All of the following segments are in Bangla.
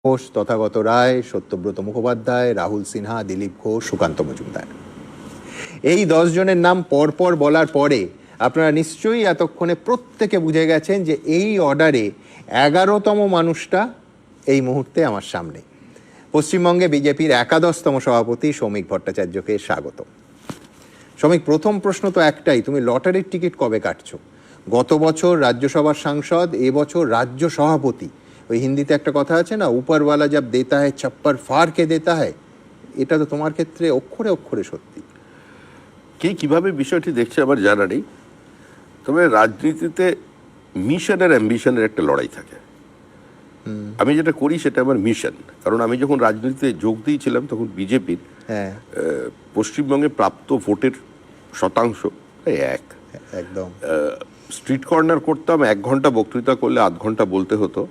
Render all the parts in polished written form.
ঘোষ, তথাগত রায়, সত্যব্রত মুখোপাধ্যায়, রাহুল সিনহা, দিলীপ ঘোষ, সুকান্ত মজুমদার। এই 10 জনের নাম পরপর বলার পরে আপনারা নিশ্চয়ই এতক্ষণে প্রত্যেকে বুঝে গেছেন যে এই অর্ডারে 11তম মানুষটা এই মুহূর্তে আমার সামনে। পশ্চিমবঙ্গে বিজেপির 11তম সভাপতি শ্রমিক ভট্টাচার্যকে স্বাগত। শ্রমিক, প্রথম প্রশ্ন তো একটাই, তুমি লটারির টিকিট কবে কাটছো? গত বছর রাজ্যসভার সাংসদ, এবছর রাজ্য সভাপতি। ওই হিন্দিতে একটা কথা আছে না, উপরওয়ালা জব দেতা হয় ছপ্পর ফার কে দেতা হয়। এটা তো তোমার ক্ষেত্রে অক্ষরে অক্ষরে সত্যি। কে কিভাবে বিষয়টি দেখছে আমার জানা নেই, তবে রাজনীতিতে মিশন আর অ্যাম্বিশনের একটা লড়াই থাকে। আমি যেটা করি সেটা আমার মিশন, কারণ আমি যখন রাজনীতিতে যোগ দিয়েছিলাম তখন বিজেপির পশ্চিমবঙ্গে প্রাপ্ত ভোটের শতাংশ একদম স্ট্রিট কর্নার করতাম, 1 ঘন্টা বক্তৃতা করলে 8 ঘন্টা বলতে হতো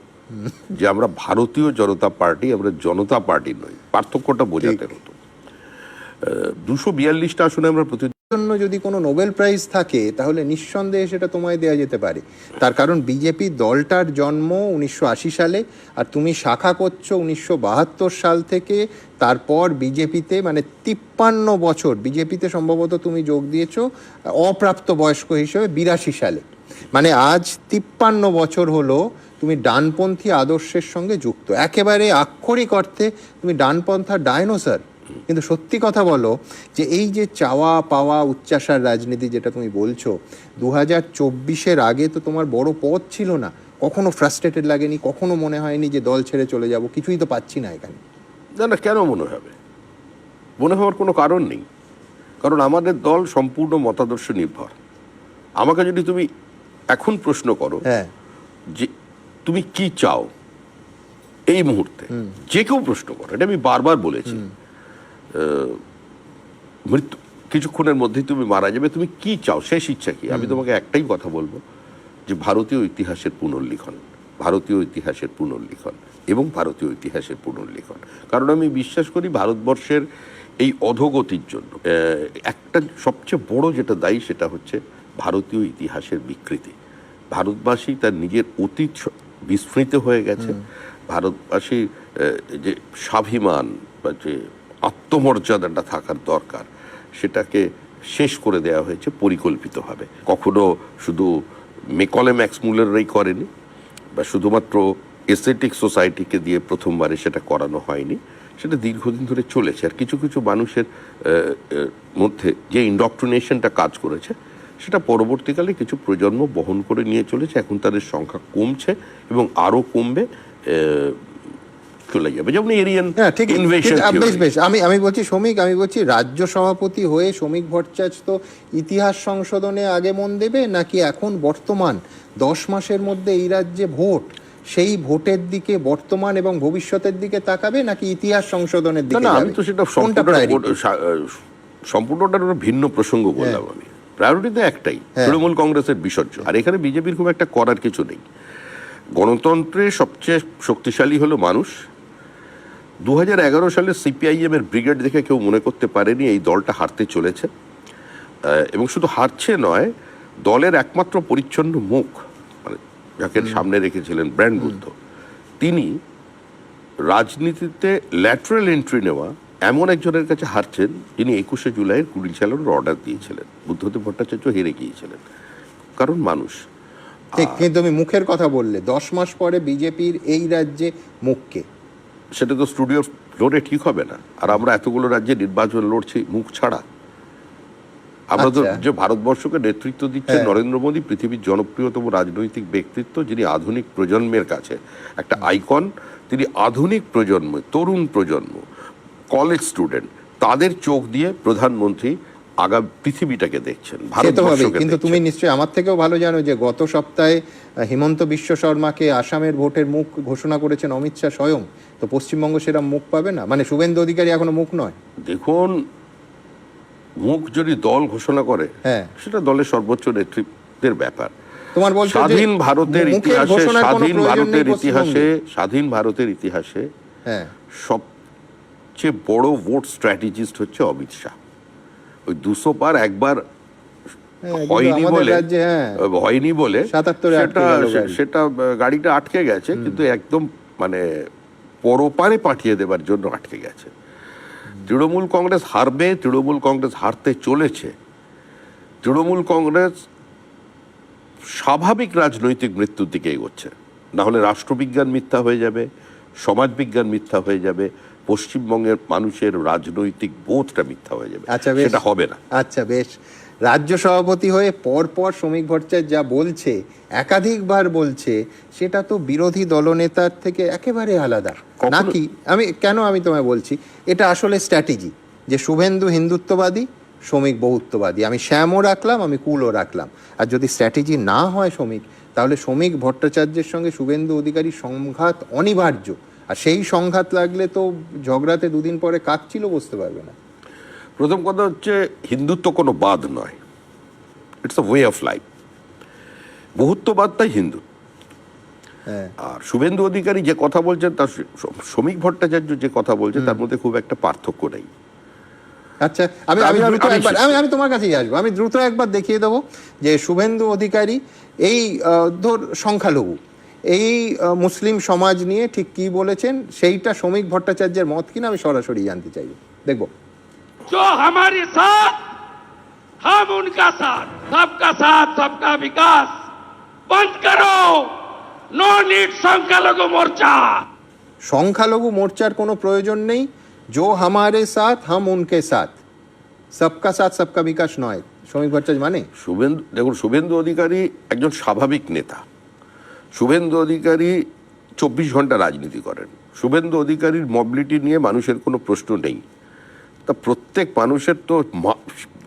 যে আমরা ভারতীয় জনতা পার্টি, আমরা জনতা পার্টি নই। পার্থক্যটা বোঝাতে হতো। 242টা আসনে আমরা জন্য যদি কোনো নোবেল প্রাইজ থাকে তাহলে নিঃসন্দেহে সেটা তোমায় দেওয়া যেতে পারে। তার কারণ বিজেপি দলটার জন্ম 1980 সালে, আর তুমি শাখা করছো 1972 সাল থেকে। তারপর বিজেপিতে মানে 53 বছর বিজেপিতে সম্ভবত তুমি যোগ দিয়েছো অপ্রাপ্ত বয়স্ক হিসেবে 82 সালে। মানে আজ 53 বছর হলো তুমি ডানপন্থী আদর্শের সঙ্গে যুক্ত, একেবারে আক্ষরিক অর্থে তুমি ডানপন্থার ডাইনোসর। কিন্তু সত্যি কথা বলো যে এই যে চাওয়া পাওয়া উচ্চাসার রাজনীতি যেটা তুমি বলছো, 2024-এর আগে তো তোমার বড় পদ ছিল না। কখনো ফ্রাস্ট্রেটেড লাগেনি? কখনো মনে হয়নি যে দল ছেড়ে চলে যাব? কিছুই তো পাচ্ছি না এখানে। না, কেন মনে হবে? মনে হওয়ার কোনো কারণ নেই, কারণ আমাদের দল সম্পূর্ণ মতাদর্শ নির্ভর। আমাকে যদি তুমি এখন প্রশ্ন করো যে তুমি কি চাও এই মুহূর্তে, যে কেউ প্রশ্ন করো, এটা আমি বারবার বলেছি, মৃত্যু কিছুক্ষণের মধ্যেই তুমি মারা যাবে, তুমি কি চাও, শেষ ইচ্ছা কি? আমি তোমাকে একটাই কথা বলবো যে ভারতীয় ইতিহাসের পুনর্লিখন, ভারতীয় ইতিহাসের পুনর্লিখন এবং ভারতীয় ইতিহাসের পুনর্লিখন। কারণ আমি বিশ্বাস করি ভারতবর্ষের এই অধোগতির জন্য একটা সবচেয়ে বড় যেটা দায়ী সেটা হচ্ছে ভারতীয় ইতিহাসের বিকৃতি। ভারতবাসী তার নিজের অতীত বিস্মৃত হয়ে গেছে। ভারতবাসী যে স্বাভিমান বা যে আত্মমর্যাদাটা থাকার দরকার সেটাকে শেষ করে দেওয়া হয়েছে পরিকল্পিতভাবে। কখনো শুধু মেকলে ম্যাক্সমূলাররাই করেনি, বা শুধুমাত্র এসথেটিক সোসাইটিকে দিয়ে প্রথমবারে সেটা করানো হয়নি, সেটা দীর্ঘদিন ধরে চলেছে। আর কিছু কিছু মানুষের মধ্যে যে ইন্ডক্ট্রিনেশনটা কাজ করেছে সেটা পরবর্তীকালে কিছু প্রজন্ম বহন করে নিয়ে চলেছে। এখন তাদের সংখ্যা কমছে এবং আরও কমবে, চলে যাবে। যেমন এরিয়ান ইনভেশন। আমি বলছি শ্রমিক, আমি বলছি রাজ্য সভাপতি হয়ে শ্রমিক ভট্টাচার্য তো ইতিহাস সংশোধনে আগে মন দেবে, নাকি এখন বর্তমান 10 মাসের মধ্যে এই রাজ্যে ভোট, সেই ভোটের দিকে বর্তমান এবং ভবিষ্যতের দিকে তাকাবে, নাকি ইতিহাস সংশোধনের দিকে? আমি তো সেটা সম্পূর্ণটা ভিন্ন প্রসঙ্গ বললাম। আমি প্রায়োরিটি তো একটাই, তৃণমূল কংগ্রেসের বিসর্জন। আর এখানে বিজেপির খুব একটা করার কিছু নেই। গণতন্ত্রের সবচেয়ে শক্তিশালী হলো মানুষ। 2011 সালে সিপিআইএম এর ব্রিগেড দেখে কেউ মনে করতে পারেনি এই দলটা হারতে চলেছে। এবং শুধু হারছে নয়, দলের একমাত্র পরিচ্ছন্ন মুখ, মানে যাকে সামনে রেখেছিলেন ব্র্যান্ড বুদ্ধ, তিনি রাজনীতিতে ল্যাটারাল এন্ট্রি নেওয়া এমন একজনের কাছে হারছেন যিনি 21শে জুলাইয়ের গুলি চালানোর অর্ডার দিয়েছিলেন। বুদ্ধদেব ভট্টাচার্য হেরে গিয়েছিলেন, কারণ মানুষ। কিন্তু তুমি মুখের কথা বললে, 10 মাস পরে বিজেপির এই রাজ্যে মুখকে, সেটা তো স্টুডিও ফ্লোরে ঠিক হবে না। আর আমরা এতগুলো রাজ্যে নির্বাচন লড়ছি মুখ ছাড়া। আমরা তো যে ভারতবর্ষকে নেতৃত্ব দিচ্ছেন নরেন্দ্র মোদী, পৃথিবীর জনপ্রিয়তম রাজনৈতিক ব্যক্তিত্ব, যিনি আধুনিক প্রজন্মের কাছে একটা আইকন। তিনি আধুনিক প্রজন্ম, তরুণ প্রজন্ম, কলেজ স্টুডেন্ট, তাদের চোখ দিয়ে প্রধানমন্ত্রী আগামী পৃথিবীটাকে দেখছেন। কিন্তু তুমি নিশ্চয়ই আমার থেকেও ভালো জানো যে গত সপ্তাহে হিমন্ত বিশ্ব শর্মাকে আসামের ভোটের মুখ ঘোষণা করেছেন অমিত শাহ স্বয়ং। তো পশ্চিমবঙ্গ সেরকম মুখ পাবে না? মানে শুভেন্দু অধিকারী এখনো মুখ নয়। দেখুন, মুখ যদি দল ঘোষণা করে সেটা দলের সর্বোচ্চ নেতৃত্বের ব্যাপার। তোমার স্বাধীন ভারতের ইতিহাসে সবচেয়ে বড় ভোট স্ট্র্যাটেজিস্ট হচ্ছে অমিত শাহ। ওই 200 পার একবার হয়নি বলে সেটা গাড়িটা আটকে গেছে, কিন্তু একদম মানে পরপারে পাঠিয়ে দেবার জন্য আটকে গেছে। তৃণমূল কংগ্রেস হারবে, তৃণমূল কংগ্রেস হারতে চলেছে। তৃণমূল কংগ্রেস স্বাভাবিক রাজনৈতিক মৃত্যুর দিকে এগোচ্ছে, না হলে রাষ্ট্রবিজ্ঞান মিথ্যা হয়ে যাবে, সমাজবিজ্ঞান মিথ্যা হয়ে যাবে, পশ্চিমবঙ্গের মানুষের রাজনৈতিক বোধটা মিথ্যা হয়ে যাবে। আচ্ছা বেশ, সেটা হবে না। আচ্ছা বেশ, রাজ্য সভাপতি হয়ে পর শ্রমিক ভট্টাচার্য যা বলছে, একাধিকবার বলছে, সেটা তো বিরোধী দলনেতার থেকে একেবারে আলাদা নাকি? আমি তোমায় বলছি, এটা আসলে স্ট্র্যাটেজি, যে শুভেন্দু হিন্দুত্ববাদী, শ্রমিক বহুত্ববাদী, আমি শ্যামও রাখলাম, আমি কুলও রাখলাম। আর যদি স্ট্র্যাটেজি না হয় শ্রমিক, তাহলে শ্রমিক ভট্টাচার্যের সঙ্গে শুভেন্দু অধিকারীর সংঘাত অনিবার্য। আর সেই সংঘাত লাগলে তো ঝগড়াতে দুদিন পরে কাক ছিল বসতে পারবে না। প্রথম কথা হচ্ছে, হিন্দুত্ব কোনো বাদ নয়, it's a way of life. বহুত্ববাদটাই হিন্দু। আর শুভেন্দু অধিকারী যে কথা বলছেন, তার শ্রমিক ভট্টাচার্য যে কথা বলছে, তার মধ্যে খুব একটা পার্থক্য নেই। আচ্ছা, আমি তোমার কাছেই আসবো। আমি দ্রুত একবার দেখিয়ে দেবো যে শুভেন্দু অধিকারী এই ধর সংখ্যালঘু, এই মুসলিম সমাজ নিয়ে ঠিক কি বলেছেন, সেইটা শ্রমিক ভট্টাচার্যের মত কিনা আমি সরাসরি জানতে চাইবো। দেখবো। जो हमारे साथ हम उनका साथ, सबका विकास। बंद करो, नो नीड संख्यालघु मोर्चा। সংখ্যালঘু মোর্চার কোনো প্রয়োজন নেই। जो हमारे साथ हम उनके साथ, सबका साथ सबका বিকাশ নয় শ্রমিক ভট্টাচার্য মানে। দেখুন, শুভেন্দু অধিকারী একজন স্বাভাবিক নেতা। শুভেন্দু অধিকারী 24 ঘন্টা রাজনীতি করেন। শুভেন্দু অধিকারীর মবিলিটি নিয়ে মানুষের কোনো প্রশ্ন নেই। তা প্রত্যেক মানুষের তো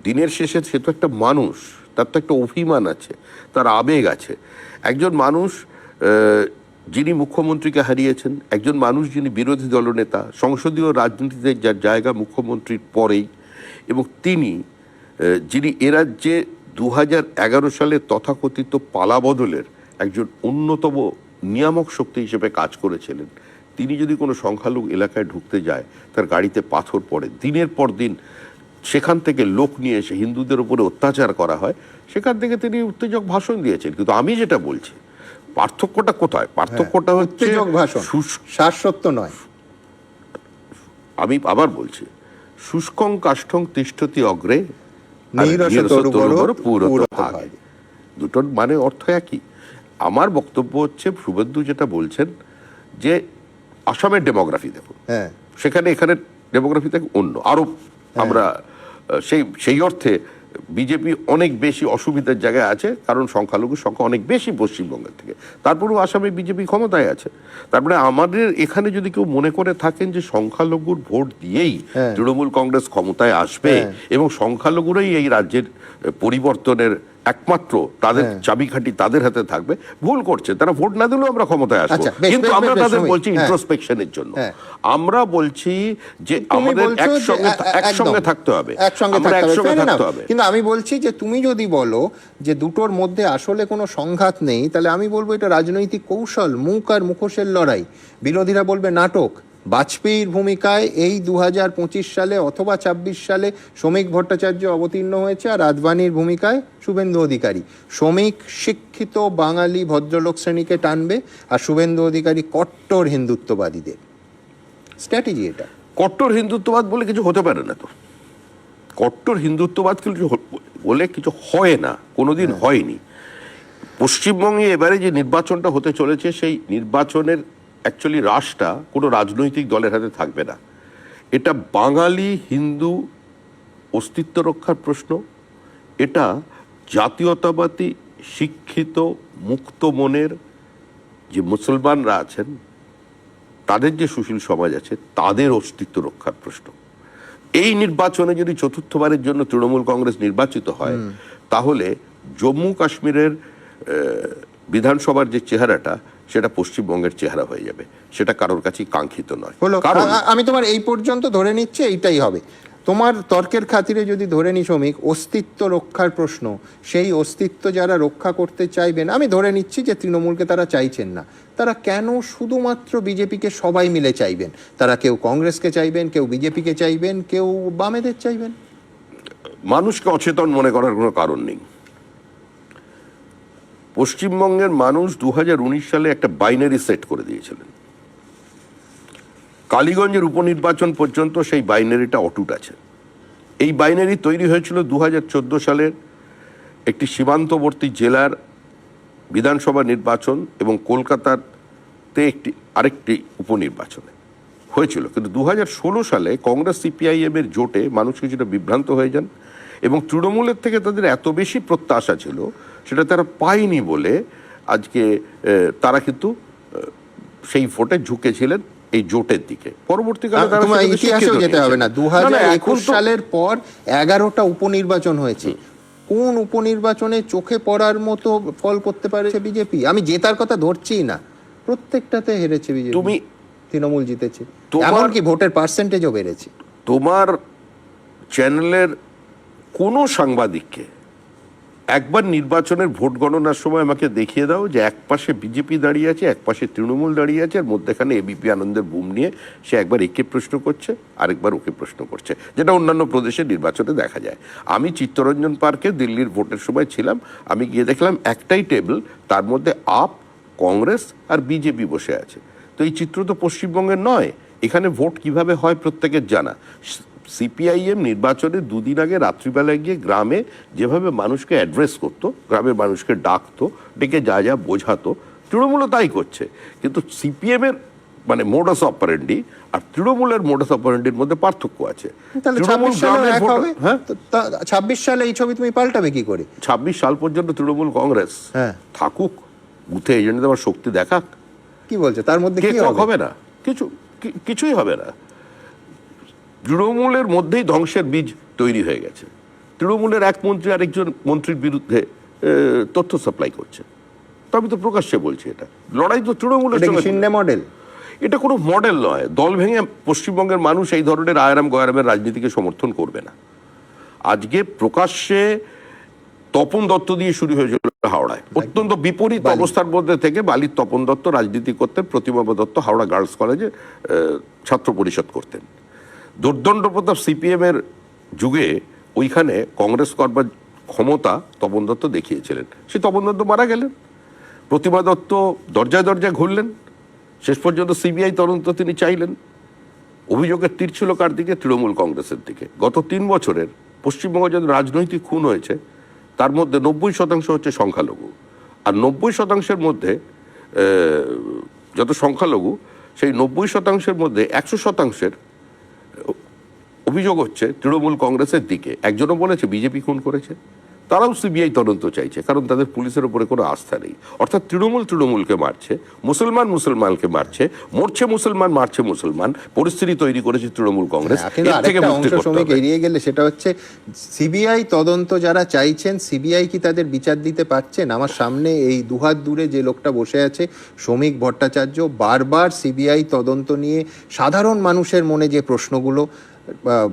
দিনের শেষে, সে তো একটা মানুষ, তার তো একটা অভিমান আছে, তার আবেগ আছে। একজন মানুষ যিনি মুখ্যমন্ত্রীকে হারিয়েছেন, একজন মানুষ যিনি বিরোধী দলনেতা, সংসদীয় রাজনীতিতে যার জায়গা মুখ্যমন্ত্রীর পরেই, এবং তিনি যিনি এ রাজ্যে 2011 সালে তথাকথিত পালাবদলের একজন অন্যতম নিয়ামক শক্তি হিসেবে কাজ করেছিলেন, তিনি যদি কোনো সংখ্যালঘু এলাকায় ঢুকতে যায়, তার গাড়িতে পাথর পড়ে, দিনের পর দিন সেখান থেকে লোক নিয়ে এসে হিন্দুদের উপরে অত্যাচার করা হয়, সেখান থেকে তিনি উত্তেজক ভাষণ দিয়েছেন। কিন্তু আমি যেটা বলছি, পার্থক্যটা কোথায়? পার্থক্যটা হচ্ছে শাশ্বত নয়। আমি আবার বলছি, শুষ্কং কাষ্ঠং তিষ্ঠতি অগ্রে, দুটোর মানে অর্থ একই। আমার বক্তব্য হচ্ছে, শুভেন্দু যেটা বলছেন যে আসামের ডেমোগ্রাফি দেখুন, সেখানে এখানে ডেমোগ্রাফি থেকে অন্য আরো আমরা সেই অর্থে বিজেপি অনেক বেশি অসুবিধার জায়গায় আছে, কারণ সংখ্যালঘুর সংখ্যা অনেক বেশি পশ্চিমবঙ্গের থেকে। তারপরেও আসামে বিজেপি ক্ষমতায় আছে। তারপরে আমাদের এখানে যদি কেউ মনে করে থাকেন যে সংখ্যালঘুর ভোট দিয়েই তৃণমূল কংগ্রেস ক্ষমতায় আসবে এবং সংখ্যালঘুরাই এই রাজ্যের পরিবর্তনের একমাত্র তাদের চাবিকাঠি তাদের হাতে থাকবে, ভুল করছে। তারা ভোট না দিলেও আমরা ক্ষমতায় আসবো। কিন্তু আমরা তাদের বলছি ইন্ট্রোস্পেকশনের জন্য, আমরা বলছি যে আমাদের একসঙ্গে থাকতে হবে, কিন্তু আমি বলছি যে তুমি যদি বলো যে দুটোর মধ্যে আসলে কোনো সংঘাত নেই, তাহলে আমি বলবো এটা রাজনৈতিক কৌশল, মুখ আর মুখোশের লড়াই। বিরোধীরা বলবে নাটক। বাজপেয়ীর ভূমিকায় এই 2025 সালে অথবা 26 সালে শ্রমিক ভট্টাচার্য অবতীর্ণ হয়েছে, আর আদবানির ভূমিকায় শুভেন্দু অধিকারী। শ্রমিক শিক্ষিত বাঙালি ভদ্রলোক শ্রেণীকে টানবে, আর শুভেন্দু অধিকারী কট্টর হিন্দুত্ববাদীদের। স্ট্র্যাটেজি এটা। কট্টর হিন্দুত্ববাদ বলে কিছু হতে পারে না তো। কট্টর হিন্দুত্ববাদ কিছু বলে কিছু হয় না, কোনোদিন হয়নি। পশ্চিমবঙ্গে এবারে যে নির্বাচনটা হতে চলেছে, সেই নির্বাচনের অ্যাকচুয়ালি রাশটা কোনো রাজনৈতিক দলের হাতে থাকবে না। এটা বাঙালি হিন্দু অস্তিত্ব রক্ষার প্রশ্ন। এটা জাতীয়তাবাদী শিক্ষিত মুক্ত মনের যে মুসলমানরা আছেন, তাদের যে সুশীল সমাজ আছে, তাদের অস্তিত্ব রক্ষার প্রশ্ন। এই নির্বাচনে যদি চতুর্থবারের জন্য তৃণমূল কংগ্রেস নির্বাচিত হয়, তাহলে জম্মু কাশ্মীরের বিধানসভার যে চেহারাটা, সেটা পশ্চিমবঙ্গের চেহারা হয়ে যাবে। সেটা কারোর কাছেই কাঙ্ক্ষিত নয়। আমি তোমার এই পর্যন্ত ধরে নিচ্ছি এইটাই হবে। তোমার তর্কের খাতিরে যদি ধরে নি শ্রমিক অস্তিত্ব রক্ষার প্রশ্ন, সেই অস্তিত্ব যারা রক্ষা করতে চাইবেন, আমি ধরে নিচ্ছি যে তৃণমূলকে তারা চাইছেন না, তারা কেন শুধুমাত্র বিজেপিকে সবাই মিলে চাইবেন? তারা কেউ কংগ্রেসকে চাইবেন, কেউ বিজেপিকে চাইবেন, কেউ বামেদের চাইবেন। মানুষকে অচেতন মনে করার কোনো কারণ নেই। পশ্চিমবঙ্গের মানুষ 2019 সালে একটা বাইনারি সেট করে দিয়েছিলেন। কালীগঞ্জের উপনির্বাচন পর্যন্ত সেই বাইনারিটা অটুট আছে। এই বাইনারি তৈরি হয়েছিল 2014 সালের একটি সীমান্তবর্তী জেলার বিধানসভা নির্বাচন এবং কলকাতাতে আরেকটি উপনির্বাচনে হয়েছিল। কিন্তু 2016 সালে কংগ্রেস সিপিআইএম এর জোটে মানুষ কিছুটা বিভ্রান্ত হয়ে যান এবং তৃণমূলের থেকে তাদের এত বেশি প্রত্যাশা ছিল সেটা তারা পায়নি বলে আজকে তারা কিন্তু সেই ভোটে ঝুঁকেছিলেন এই জোটের দিকে। পরবর্তীকালে তারা তোমার সেটাকে ইতিহাসেও স্বীকৃতি যেতে হবে না, দিয়েছেন। 2021 এখন তো- সালের পর 11টা উপনির্বাচন হয়েছে। কোন উপনির্বাচনে চোখে পড়ার মতো ফল করতে পারেছে বিজেপি? আমি জেতার কথা ধরছিই না, প্রত্যেকটাতে হেরেছে বিজেপি, তুমি- তৃণমূল জিতেছে, তোমার- এমনকি ভোটের পার্সেন্টেজও বেড়েছে। তোমার চ্যানেলের কোনো সাংবাদিককে একবার নির্বাচনের ভোট গণনার সময় আমাকে দেখিয়ে দাও যে এক পাশে বিজেপি দাঁড়িয়ে আছে, এক পাশে তৃণমূল দাঁড়িয়ে আছে, আর মধ্যেখানে এবিপি আনন্দের বুম নিয়ে সে একবার একে প্রশ্ন করছে আরেকবার ওকে প্রশ্ন করছে, যেটা অন্যান্য প্রদেশের নির্বাচনে দেখা যায়। আমি চিত্তরঞ্জন পার্কে দিল্লির ভোটের সময় ছিলাম, আমি গিয়ে দেখলাম একটাই টেবিল, তার মধ্যে আপ, কংগ্রেস আর বিজেপি বসে আছে। তো এই চিত্র তো পশ্চিমবঙ্গের নয়। এখানে ভোট কিভাবে হয় প্রত্যেকের জানা। সিপিআইএম নির্বাচনের দুদিন আগে রাত্রিবেলায় গিয়ে গ্রামে যেভাবে মানুষকে অ্যাড্রেস করতো, গ্রামের মানুষকে ডাকতো, ডেকে যা যা বোঝাতো, তৃণমূলও তাই করছে। কিন্তু সিপিএম এর মানে মোডাস অপারেন্ডি আর তৃণমূলের মোডাস অপারেন্ডির মধ্যে পার্থক্য আছে। তাহলে তৃণমূল 26 সালে গ্রামের এক ভোট- হবে? হ্যাঁ, 26 সালে এই ছবি তুমি পাল্টাবে কি করে? 26 সাল পর্যন্ত তৃণমূল কংগ্রেস হ্যাঁ। থাকুক, বুথে এজেন্টদের আবার শক্তি দেখাক, কি বলছে তার মধ্যে কে কি কক হবে? হবে না, কিছুই হবে না। তৃণমূলের মধ্যেই ধ্বংসের বীজ তৈরি হয়ে গেছে। তৃণমূলের এক মন্ত্রী আরেকজন মন্ত্রীর বিরুদ্ধে তথ্য সাপ্লাই করছে। তো আমি তো প্রকাশ্যে বলছি, এটা লড়াই তো তৃণমূলের এটা কি সঙ্গে। শিন্ডে মডেল? এটা কোনো মডেল নয়। দল ভেঙে পশ্চিমবঙ্গের মানুষ এই ধরনের আয়ারাম গয়ারামের রাজনীতিকে সমর্থন করবে না। আজকে প্রকাশ্যে তপন দত্ত দিয়ে শুরু হয়েছিল হাওড়ায়, অত্যন্ত বিপরীত বালি। অবস্থার মধ্যে থেকে বালির তপন দত্ত রাজনীতি করতেন, প্রতিমা দত্ত হাওড়া গার্লস কলেজে ছাত্র পরিষদ করতেন। দুর্দণ্ড প্রতাপ সিপিএম এর যুগে ওইখানে কংগ্রেস করবার ক্ষমতা তপন দত্ত দেখিয়েছিলেন। সেই তপন দত্ত মারা গেলেন, প্রতিমা দত্ত দরজায় দরজায় ঘুরলেন, শেষ পর্যন্ত সিবিআই তদন্ত তিনি চাইলেন। অভিযোগের তীর ছিল কার দিকে? তৃণমূল কংগ্রেসের দিকে। গত 3 বছরের পশ্চিমবঙ্গে যত রাজনৈতিক খুন হয়েছে তার মধ্যে 90% হচ্ছে সংখ্যালঘু, আর 90%-এর মধ্যে যত সংখ্যালঘু, সেই 90%-এর মধ্যে 100%-এর অভিযোগ হচ্ছে তৃণমূল কংগ্রেসের দিকে। একজনও বলেছে বিজেপি খুন করেছে, তারাও সিবিআই তদন্ত চাইছে, কারণ তাদের পুলিশের উপরে কোনো আস্থা নেই। অর্থাৎ তৃণমূল তৃণমূলকে মারছে, মুসলমান মুসলমানকে মারছে, মরছে মুসলমান, মারছে মুসলমান, পরিস্থিতি তৈরি করেছে তৃণমূল কংগ্রেস। হ্যাঁ, কিন্তু এর থেকে আরেকটা মুক্তি অংশ করতে শ্রমিক হবে। এড়িয়ে গেলে, সেটা হচ্ছে সিবিআই তদন্ত যারা চাইছেন, সিবিআই কি তাদের বিচার দিতে পারছেন? আমার সামনে এই দুহাত দূরে যে লোকটা বসে আছে, শ্রমিক ভট্টাচার্য, বারবার সিবিআই তদন্ত নিয়ে সাধারণ মানুষের মনে যে প্রশ্নগুলো,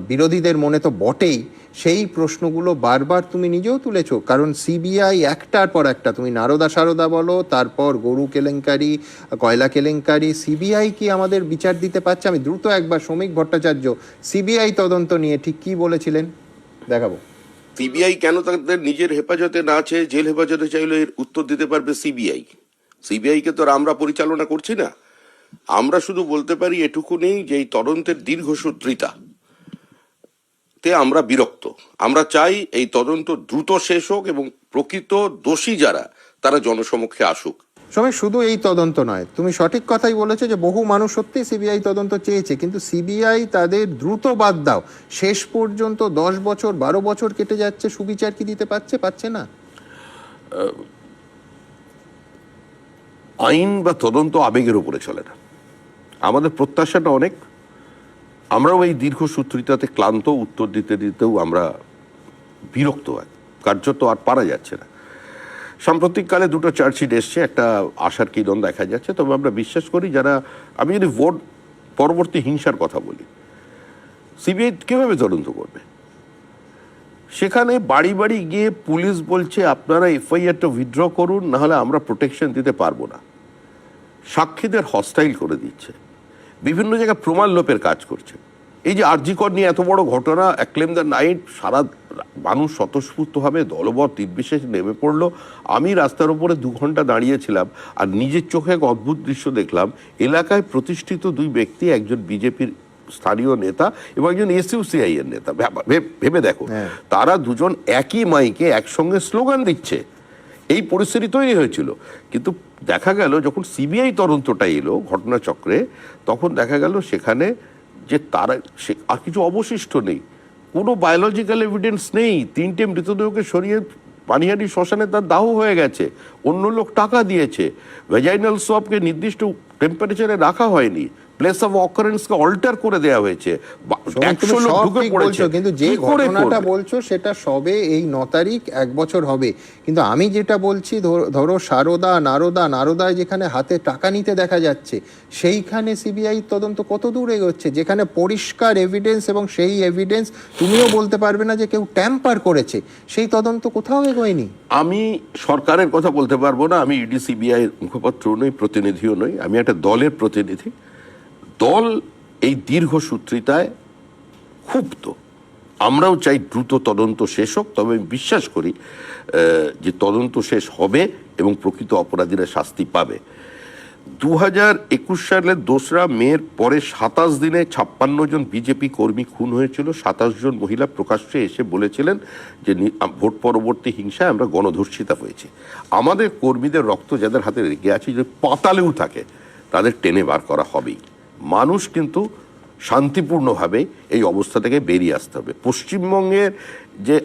বিরোধীদের মনে তো বটেই, সেই প্রশ্নগুলো বারবার তুমি নিজেও তুলেছো। কারণ সিবিআই একটার পর একটা, তুমি নারদা সারদা বলো, তারপর গরু কেলেঙ্কারি, কয়লা কেলেঙ্কারি, সিবিআই কি আমাদের বিচার দিতে পারছে? আমি দ্রুত একবার শ্রমিক ভট্টাচার্য সিবিআই তদন্ত নিয়ে ঠিক কি বলেছিলেন দেখাবো। সিবিআই কেন তাদের নিজের হেফাজতে না আছে, জেল হেফাজতে চাইলে এর উত্তর দিতে পারবে সিবিআই। সিবিআইকে তো আর আমরা পরিচালনা করছি না। আমরা শুধু বলতে পারি এটুকুনি যে এই তদন্তের দীর্ঘসূত্রিতা তে আমরা বিরক্ত। আমরা চাই এই তদন্ত দ্রুত শেষ হোক এবং প্রকৃত দোষী যারা তারা জনসমক্ষে আসুক। শ্রমিক, শুধু এই তদন্ত নয়, তুমি সঠিক কথাই বলেছো যে বহু মানুষ সত্যি সিবিআই তদন্ত চেয়েছে, কিন্তু সিবিআই তাদের দ্রুত বাদ দাও, শেষ পর্যন্ত 10 বছর 12 বছর কেটে যাচ্ছে, সুবিচার কি দিতে পারছে না? আইন বা তদন্ত আবেগের উপরে চলে না। আমাদের প্রত্যাশাটা অনেক। আমরাও এই দীর্ঘসূত্রিতাতে ক্লান্ত, উত্তর দিতে দিতেও আমরা বিরক্ত, কার্যত আর পারা যাচ্ছে না। সাম্প্রতিককালে 2টো চার্জশিট এসছে, একটা আশার কিরণ দেখা যাচ্ছে। তবে আমরা বিশ্বাস করি যারা, আমি যদি ভোট পরবর্তী হিংসার কথা বলি, সিবিআই কিভাবে তদন্ত করবে? সেখানে বাড়ি বাড়ি গিয়ে পুলিশ বলছে আপনারা এফআইআরটা উইথড্র করুন, নাহলে আমরা প্রোটেকশন দিতে পারবো না। সাক্ষীদের হস্টাইল করে দিচ্ছে, বিভিন্ন জায়গায় প্রমাণ লোপের কাজ করছে। এই যে আরজিকর নিয়ে এত বড় ঘটনা, অ্যাক্লেম দ্য নাইট, সারা মানুষ স্বতঃস্ফূর্তভাবে দলবৎ নির্বিশেষে নেমে পড়লো। আমি রাস্তার উপরে 2 ঘন্টা দাঁড়িয়েছিলাম আর নিজের চোখে এক অদ্ভুত দৃশ্য দেখলাম। এলাকায় প্রতিষ্ঠিত 2 ব্যক্তি, একজন বিজেপির স্থানীয় নেতা এবং একজন এসইউসিআই এর নেতা, ভেবে দেখো, তারা দুজন একই মাইকে একসঙ্গে স্লোগান দিচ্ছে। এই পরিস্থিতি তৈরি হয়েছিল। কিন্তু দেখা গেল যখন সিবিআই তদন্তটা এলো ঘটনাচক্রে, তখন দেখা গেল সেখানে যে তারা আর কিছু অবশিষ্ট নেই, কোনো বায়োলজিক্যাল এভিডেন্স নেই। 3টে মৃতদেহকে সরিয়ে পানিহাটি শ্মশানে তার দাহ হয়ে গেছে, অন্য লোক টাকা দিয়েছে, ভ্যাজাইনাল সোয়াবকে নির্দিষ্ট টেম্পারেচারে রাখা হয়নি, প্লেস অফ অকারেন্সকে অল্টার করে দেওয়া হয়েছে, 100 লোক ঢুকে পড়েছে। কিন্তু যে ঘটনাটা বলছো সেটা সবে এই 9 তারিখ 1 বছর হবে। কিন্তু আমি যেটা বলছি, ধরো নারদায় যেখানে হাতে টাকা নিতে দেখা যাচ্ছে, সেইখানে সিবিআই তদন্ত কত দূর এগোচ্ছে, যেখানে পরিষ্কার এভিডেন্স এবং সেই এভিডেন্স তুমিও বলতে পারবে না যে কেউ ট্যাম্পার করেছে, সেই তদন্ত কোথাও এগোয়নি। আমি সরকারের কথা বলতে পারবো না, আমি ইডি সিবিআই মুখপাত্র নই, প্রতিনিধিও নই, আমি একটা দলের প্রতিনিধি। দল এই দীর্ঘসূত্রিতায় ক্ষুব্ধ। আমরাও চাই দ্রুত তদন্ত শেষ হোক, তবে আমি বিশ্বাস করি যে তদন্ত শেষ হবে এবং প্রকৃত অপরাধীরা শাস্তি পাবে। 2021 সালের 2রা মের পরে 27 দিনে 56 জন বিজেপি কর্মী খুন হয়েছিল। 27 জন মহিলা প্রকাশ্যে এসে বলেছিলেন যে ভোট পরবর্তী হিংসায় আমরা গণধর্ষিতা হয়েছে। আমাদের কর্মীদের রক্ত যাদের হাতে লেগে আছে, যদি পাতালেও থাকে, তাদের টেনে বার করা হবেই। মানুষ কিন্তু শান্তিপূর্ণভাবে এই অবস্থা থেকে বেরিয়ে আসতে হবে। পশ্চিমবঙ্গের যে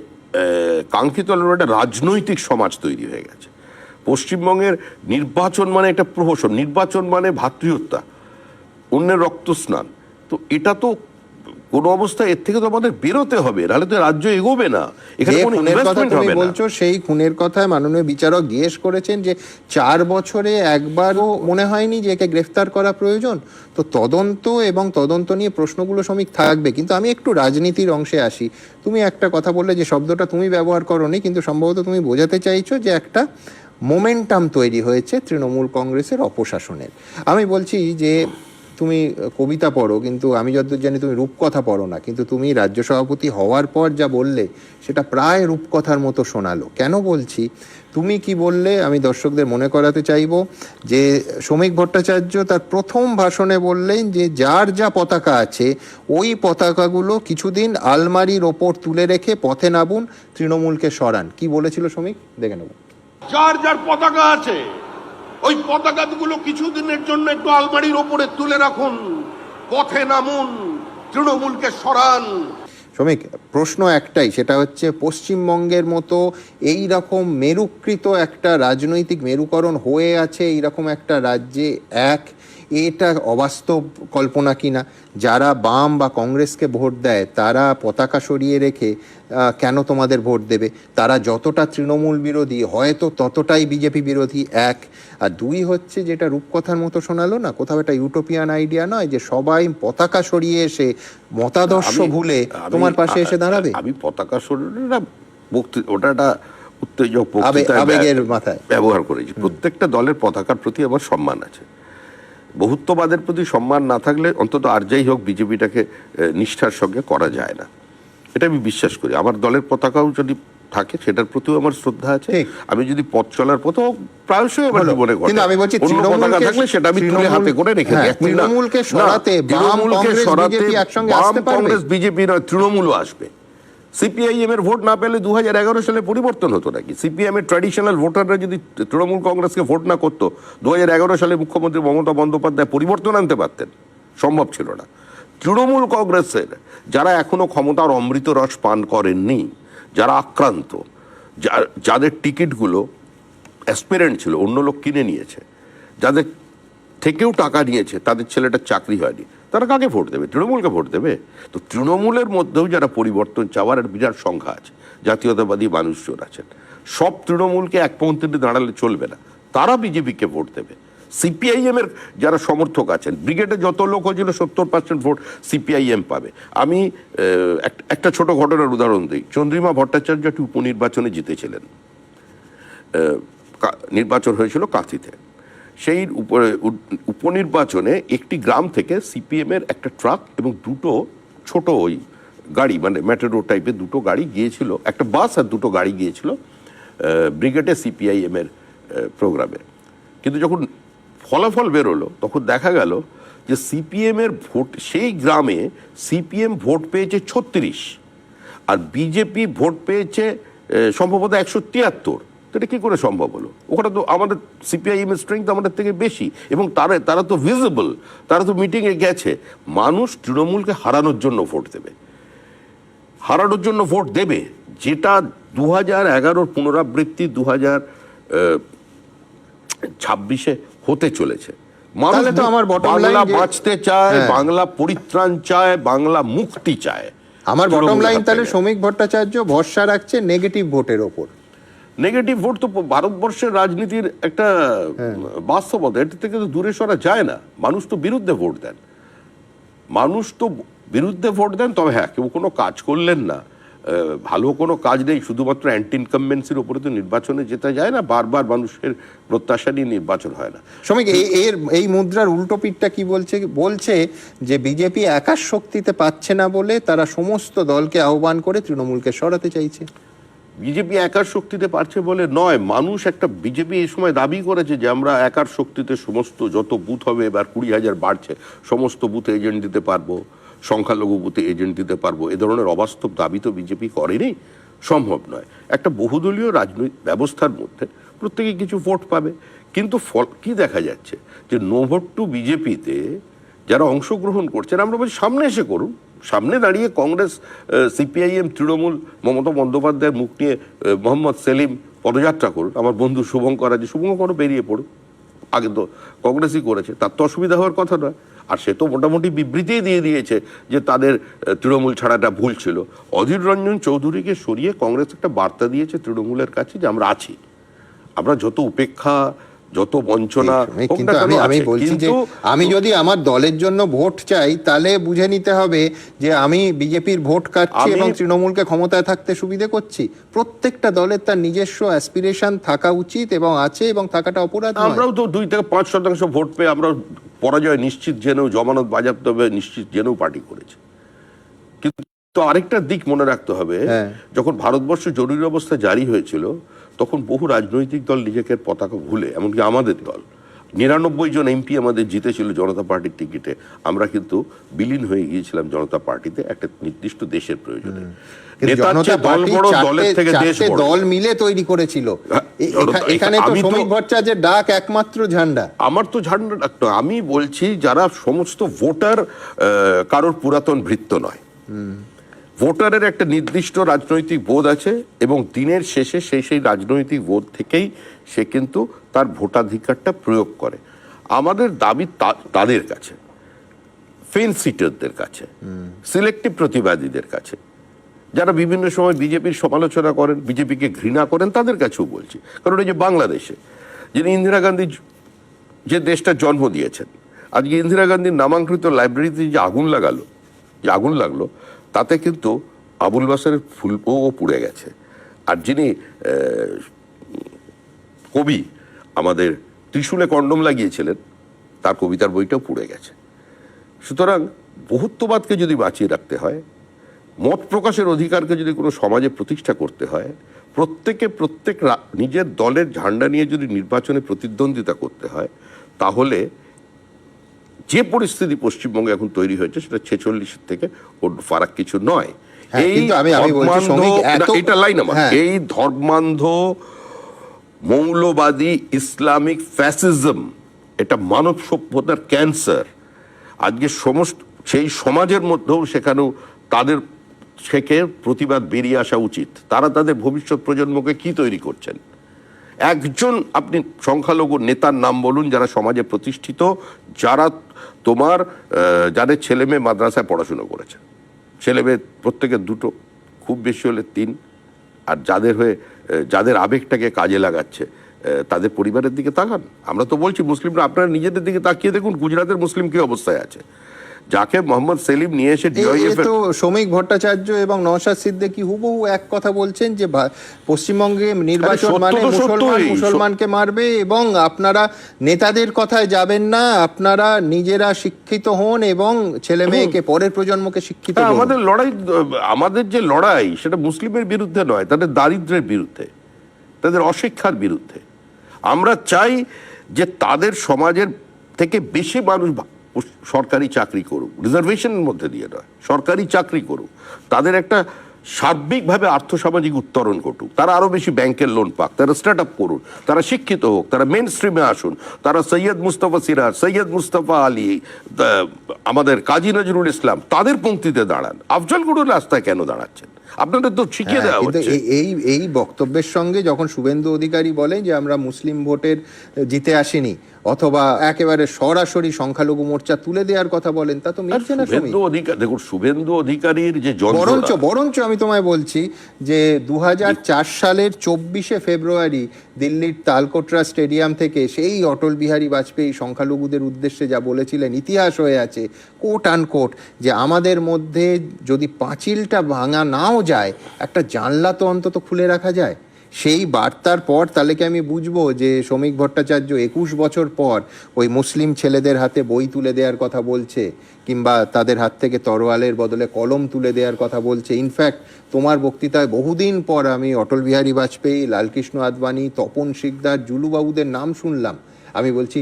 কাঙ্ক্ষিত একটা রাজনৈতিক সমাজ তৈরি হয়ে গেছে। পশ্চিমবঙ্গের নির্বাচন মানে একটা প্রহসন, নির্বাচন মানে ভাতৃহত্যা, অন্যের রক্তস্নান। তো এটা তো কোনো অবস্থায় এর থেকে তো আমাদের বেরোতে হবে, নাহলে তো রাজ্য এগোবে না। এখানে কোনো ইনভেস্টমেন্ট হবে না। বলছো সেই খুনের কথায় মাননীয় বিচারক জিজ্ঞেস করেছেন যে 4 বছরে একবারও মনে হয়নি যে একে গ্রেফতার করা প্রয়োজন। তো তদন্ত এবং তদন্ত নিয়ে প্রশ্নগুলো শ্রমিক থাকবে। কিন্তু আমি একটু রাজনীতির অংশে আসি। তুমি একটা কথা বললে, যে শব্দটা তুমি ব্যবহার করোনি, কিন্তু সম্ভবত তুমি বোঝাতে চাইছো যে একটা মোমেন্টাম তৈরি হয়েছে তৃণমূল কংগ্রেসের অপশাসনের। আমি বলছি যে তুমি কবিতা পড়ো, কিন্তু আমি যতদূর জানি তুমি রূপকথা পড়ো না। কিন্তু তুমি রাজ্য সভাপতি হওয়ার পর যা বললে সেটা প্রায় রূপকথার মতো শোনালো। কেন বলছি, তুমি কি বললে আমি দর্শকদের মনে করাতে চাইবো যে শ্রমিক ভট্টাচার্য তার প্রথম ভাষণে বললেন যে যার যা পতাকা আছে ওই পতাকাগুলো কিছুদিন আলমারির ওপর তুলে রেখে পথে নামুন, তৃণমূলকে সরান। কি বলেছিল শ্রমিক, দেখে নেব। যার যার পতাকা আছে ওই পতাকাগুলো কিছুদিনের জন্য একটু আলমারির ওপরে তুলে রাখুন, পথে নামুন, তৃণমূলকে সরান। শ্রমিক, প্রশ্ন একটাই, সেটা হচ্ছে পশ্চিমবঙ্গের মতো এই রকম মেরুকৃত একটা রাজনৈতিক মেরুকরণ হয়ে আছে এইরকম একটা রাজ্যে, এটা অবাস্তব কল্পনা কিনা? যারা বাম বা কংগ্রেসকে ভোট দেয় তারা পতাকা সরিয়ে রেখে কেন তোমাদের ভোট দেবে? তারা যতটা তৃণমূল বিরোধী হয়তো ততটাই বিজেপি বিরোধী, 1। আর 2 হচ্ছে, যেটা রূপকথার মতো শোনালো না, কোথাও একটা ইউটোপিয়ান আইডিয়া নয় যে সবাই পতাকা সরিয়ে এসে মতাদর্শ ভুলে তোমার পাশে এসে দাঁড়াবে। আমি পতাকা সরিয়ে ওটা একটা উত্তেজক আবেগের মাথায় ব্যবহার করেছি। প্রত্যেকটা দলের পতাকার প্রতি আমার সম্মান আছে। বহুত্ববাদের প্রতি সম্মান না থাকলে অন্তত আর যাই হোক বিজেপিটাকে নিষ্ঠার সঙ্গে করা যায় না, এটা আমি বিশ্বাস করি। আমার দলের পতাকাও যদি থাকে সেটার প্রতিও আমার শ্রদ্ধা আছে। আমি যদি পথ চলার পথেও প্রায়শই আমার জীবনে ঘটে, কিন্তু আমি বলছি পতাকা থাকলে সেটা আমি তুলে হাতে করে রেখে দিই। তৃণমূলকে সরাতে বাম কংগ্রেস বিজেপি নয়, তৃণমূলও আসবে। সিপিআইএম এর ভোট না পেলে 2011 সালে পরিবর্তন হতো নাকি? সিপিএম এর ট্র্যাডিশনাল ভোটাররা যদি তৃণমূল কংগ্রেসকে ভোট না করতো, 2011 সালে মুখ্যমন্ত্রী মমতা বন্দ্যোপাধ্যায় পরিবর্তন আনতে পারতেন? সম্ভব ছিল না। তৃণমূল কংগ্রেসের যারা এখনো ক্ষমতার অমৃত রস পান করেননি, যারা আক্রান্ত, যাদের টিকিটগুলো অ্যাসপিরেন্ট ছিল, অন্য লোক কিনে নিয়েছে, যাদের থেকেও টাকা নিয়েছে, তাদের ছেলেটার চাকরি হয়নি, তারা কাকে ভোট দেবে? তৃণমূলকে ভোট দেবে? তো তৃণমূলের মধ্যেও যারা পরিবর্তন চাওয়ার বিরাট সংখ্যা আছে, জাতীয়তাবাদী মানুষজন আছেন, সব তৃণমূলকে একপন্থীতে দাঁড়ালে চলবে না, তারা বিজেপিকে ভোট দেবে। সিপিআইএম এর যারা সমর্থক আছেন, ব্রিগেডে যত লোক হয়েছিল 70% ভোট সিপিআইএম পাবে। আমি একটা ছোট ঘটনার উদাহরণ দিই। চন্দ্রিমা ভট্টাচার্য একটি উপনির্বাচনে জিতেছিলেন, নির্বাচন হয়েছিল কাঁথিতে। সেই উপনির্বাচনে একটি গ্রাম থেকে সিপিএম এর একটা ট্রাক এবং 2টো ছোট ওই গাড়ি, মানে ম্যাটেডোর টাইপের দুটো গাড়ি গিয়েছিল, একটা বাস আর দুটো গাড়ি গিয়েছিল ব্রিগেডে সিপিআইএম এর প্রোগ্রামে। কিন্তু যখন ফলাফল বেরোলো তখন দেখা গেল যে সিপিএম এর ভোট, সেই গ্রামে সিপিএম ভোট পেয়েছে 36 আর বিজেপি ভোট পেয়েছে সম্ভবত 173। তো এটা কি করে সম্ভব হলো? ওখানে তো আমাদের সিপিআইএম এর স্ট্রেংথ আমাদের থেকে বেশি, এবং তারা তো ভিজিবল, তারা তো মিটিংয়ে গেছে। মানুষ তৃণমূলকে হারানোর জন্য ভোট দেবে, হারানোর জন্য ভোট দেবে, যেটা 2011 পুনরাবৃত্তি 2026 হতে চলেছে। মানুষ তাহলে তো আমার bottom line বাংলা যে- বাঁচতে চায়, হ্যাঁ। বাংলা পরিত্রাণ চায়, বাংলা মুক্তি চায়। আমার বটম তৃণমূল লাইন হাতে তাহলে নেয়। শ্রমিক ভট্টাচার্য ভরসা রাখছে নেগেটিভ ভোটের ওপর। নেগেটিভ ভোট তো ভারতবর্ষের রাজনীতির একটা বাস্তবতা, এটা থেকে তো দূরে সরা যায় না। মানুষ তো বিরুদ্ধে ভোট দেন, মানুষ তো বিরুদ্ধে ভোট দেন। তবে হ্যাঁ, কেউ কোনো কাজ করলেন না, ভালো কোনো কাজ নেই, শুধুমাত্র অ্যান্টি ইনকামবেন্সির উপরে তো নির্বাচনে যেতে যায় না, বারবার মানুষের প্রত্যাশা নিয়ে নির্বাচন হয় না। শ্রমিক এই মুদ্রার উল্টো পিঠটা কি বলছে যে বিজেপি একার শক্তিতে পাচ্ছে না বলে তারা সমস্ত দলকে আহ্বান করে তৃণমূলকে সরাতে চাইছে। বিজেপি একার শক্তিতে পারছে বলে নয়, মানুষ একটা, বিজেপি এই সময় দাবি করেছে যে আমরা একার শক্তিতে সমস্ত যত বুথ হবে, এবার 20,000 বাড়ছে, সমস্ত বুথে এজেন্ট দিতে পারবো, সংখ্যালঘু বুথে এজেন্ট দিতে পারবো। এ ধরনের অবাস্তব দাবি তো বিজেপি করেনি, সম্ভব নয়। একটা বহুদলীয় রাজনৈতিক ব্যবস্থার মধ্যে প্রত্যেকে কিছু ভোট পাবে, কিন্তু ফল কি দেখা যাচ্ছে যে নো ভোট টু বিজেপিতে যারা অংশগ্রহণ করছেন, আমরা বলছি সামনে এসে করুন, সামনে দাঁড়িয়ে কংগ্রেস, সিপিআইএম, তৃণমূল, মমতা বন্দ্যোপাধ্যায়ের মুখ নিয়ে মোহাম্মদ সেলিম পদযাত্রা করুন। আমার বন্ধু শুভঙ্কর আছে, শুভঙ্করও বেরিয়ে পড়ুন, আগে তো কংগ্রেসই করেছে, তার তো অসুবিধা হওয়ার কথা নয়। আর সে তো মোটামুটি বিবৃতিই দিয়ে দিয়েছে যে তাদের তৃণমূল ছাড়াটা ভুল ছিল। অধীর রঞ্জন চৌধুরীকে সরিয়ে কংগ্রেস একটা বার্তা দিয়েছে তৃণমূলের কাছে যে আমরা আছি, আমরা যত উপেক্ষা, যত বঞ্চনা হোক কিন্তু না কেন আমি আছে। বলছি যে কিন্তু আমি যদি আমার দলের জন্য ভোট চাই, তাহলে বুঝে নিতে হবে যে আমি বিজেপির ভোট কাটছি এবং তৃণমূলকে ক্ষমতায় থাকতে সুবিধে করছি। প্রত্যেকটা দলের তার নিজস্ব অ্যাসপিরেশন থাকা উচিত এবং আছে, এবং থাকাটা অপরাধ নয়। আমরাও তো 2 থেকে 5% ভোট পেয়ে আমরা পরাজয় নিশ্চিত জেনেও, জমানত বাজেয়াপ্ত হবে নিশ্চিত জেনেও পার্টি করেছে। কিন্তু আরেকটা দিক মনে রাখতে হবে, যখন ভারতবর্ষ জরুরি অবস্থা জারি হয়েছিল তখন বহু রাজনৈতিক দল নিজেকে পতাকা ভুলে, এমনকি আমাদের দল 99 জন এমপি আমাদের জিতেছিল জনতা পার্টির টিকিটে, আমরা কিন্তু বিলীন হয়ে গিয়েছিলাম জনতা পার্টিতে একটা নির্দিষ্ট দেশের প্রয়োজনে। নেতার চেয়ে দল বড়, দলের থেকে দেশ বড়। দল মিলে তৈরি করেছিল। এখানে তো শ্রমিক ভট্টাচার্যের ডাক একমাত্র ঝান্ডা। আমার তো ঝান্ডা ডাকতো, আমি বলছি যারা সমস্ত ভোটার কারোর পুরাতন ভৃত্য নয়, ভোটারের একটা নির্দিষ্ট রাজনৈতিক বোধ আছে, এবং দিনের শেষে সেই রাজনৈতিক বোধ থেকেই সে কিন্তু তার ভোটাধিকারটা প্রয়োগ করে। আমাদের দাবি তাদের কাছে, ফেন্স সিটারদের কাছে, সিলেক্টিভ প্রতিবাদীদের কাছে, যারা বিভিন্ন সময় বিজেপির সমালোচনা করেন, বিজেপিকে ঘৃণা করেন, তাদের কাছেও বলছি। কারণ এই যে বাংলাদেশে যিনি ইন্দিরা গান্ধী যে দেশটা জন্ম দিয়েছেন, আজকে ইন্দিরা গান্ধীর নামাঙ্কিত লাইব্রেরিতে যে আগুন লাগলো তাতে কিন্তু আবুল বাশারের ফুলও পুড়ে গেছে। আর যিনি কবি আমাদের ত্রিশূলে কন্ডম লাগিয়েছিলেন, তার কবিতার বইটাও পুড়ে গেছে। সুতরাং বহুত্ববাদকে যদি বাঁচিয়ে রাখতে হয়, মত প্রকাশের অধিকারকে যদি কোনো সমাজে প্রতিষ্ঠা করতে হয়, প্রত্যেক নিজের দলের ঝান্ডা নিয়ে যদি নির্বাচনে প্রতিদ্বন্দ্বিতা করতে হয়, তাহলে যে পরিস্থিতি পশ্চিমবঙ্গে এখন তৈরি হয়েছে সেটা 46 থেকে ওর ফারাক কিছু নয়। এই ধর্মান্ধ মৌলবাদী ইসলামিক ফ্যাসিজম, এটা মানব সভ্যতার ক্যান্সার। আজকে সমস্ত সেই সমাজের মধ্যেও সেখানেও তাদের থেকে প্রতিবাদ বেরিয়ে আসা উচিত। তারা তাদের ভবিষ্যৎ প্রজন্মকে কি তৈরি করছেন? একজন আপনি সংখ্যালঘু নেতার নাম বলুন যারা সমাজে প্রতিষ্ঠিত, যারা যাদের ছেলে মেয়ে মাদ্রাসায় পড়াশুনো করেছে, ছেলে মেয়ে প্রত্যেকের 2, খুব বেশি হলে 3, আর যাদের আবেগটাকে কাজে লাগাচ্ছে তাদের পরিবারের দিকে তাকান। আমরা তো বলছি মুসলিমরা, আপনারা নিজেদের দিকে তাকিয়ে দেখুন গুজরাটের মুসলিম কি অবস্থায় আছে, যাকে মোহাম্মদ সেলিম নিয়ে এসে এ ডিওএফ তো শ্রমিক ভট্টাচার্য এবং নওশাদ সিদ্দিকী হুবহু এক কথা বলছেন যে পশ্চিমবঙ্গে নির্বাচন সত্য মানে তো সত্যই। মুসলমানকে মারবে, এবং আপনারা নেতাদের কথায় যাবেন না, আপনারা নিজেরা শিক্ষিত হন এবং ছেলে মেয়েকে, পরের প্রজন্মকে শিক্ষিত করুন। আমাদের লড়াই, আমাদের যে লড়াই সেটা মুসলিমের বিরুদ্ধে নয়, তাদের দারিদ্র্যের বিরুদ্ধে, তাদের অশিক্ষার বিরুদ্ধে। আমরা চাই যে তাদের সমাজের থেকে বেশি মানুষ সরকারি চাকরি করুক, রিজার্ভেশনের মধ্যে দিয়ে নয়, সরকারি চাকরি করুক, তাদের একটা সার্বিকভাবে আর্থসামাজিক উত্তরণ ঘটুক, তারা আরো বেশি ব্যাংকের লোন পাক, তারা স্টার্ট আপ করুন, তারা শিক্ষিত হোক, তারা মেন স্ট্রিমে আসুন, তারা সৈয়দ মুস্তফা সিরাজ, সৈয়দ মুস্তফা আলী, আমাদের কাজী নজরুল ইসলাম, তাদের পংক্তিতে দাঁড়ান। আফজল গুরুর রাস্তায় কেন দাঁড়াচ্ছেন? আপনাদের তো শিখিয়ে দেওয়া কিন্তু হচ্ছে। এই বক্তব্যের সঙ্গে যখন শুভেন্দু অধিকারী বলেন যে আমরা মুসলিম ভোটের জিতে আসিনি, অথবা একেবারে সরাসরি সংখ্যালঘু মোর্চা তুলে দেওয়ার কথা বলেন, তা তো মিলছে না। দেখুন, শুভেন্দু অধিকারীর যে বরঞ্চ আমি তোমায় বলছি যে 2004 সালের 24শে ফেব্রুয়ারি দিল্লির তালকোটরা স্টেডিয়াম থেকে সেই অটল বিহারী বাজপেয়ী সংখ্যালঘুদের উদ্দেশ্যে যা বলেছিলেন, ইতিহাস হয়ে আছে কোট আনকোট, যে আমাদের মধ্যে যদি পাঁচিলটা ভাঙা নাও যায়, একটা জানলা তো অন্তত খুলে রাখা যায়। সেই বার্তার পর তাহলে কি আমি বুঝবো যে শ্রমিক ভট্টাচার্য 21 বছর পর ওই মুসলিম ছেলেদের হাতে বই তুলে দেওয়ার কথা বলছে, কিংবা তাদের হাত থেকে তরোয়ালের বদলে কলম তুলে দেওয়ার কথা বলছে? ইনফ্যাক্ট তোমার বক্তৃতায় বহুদিন পর আমি অটল বিহারী বাজপেয়ী, লালকৃষ্ণ আদবানি, তপন শিকদার, জুলুবাবুদের নাম শুনলাম। আমি বলছি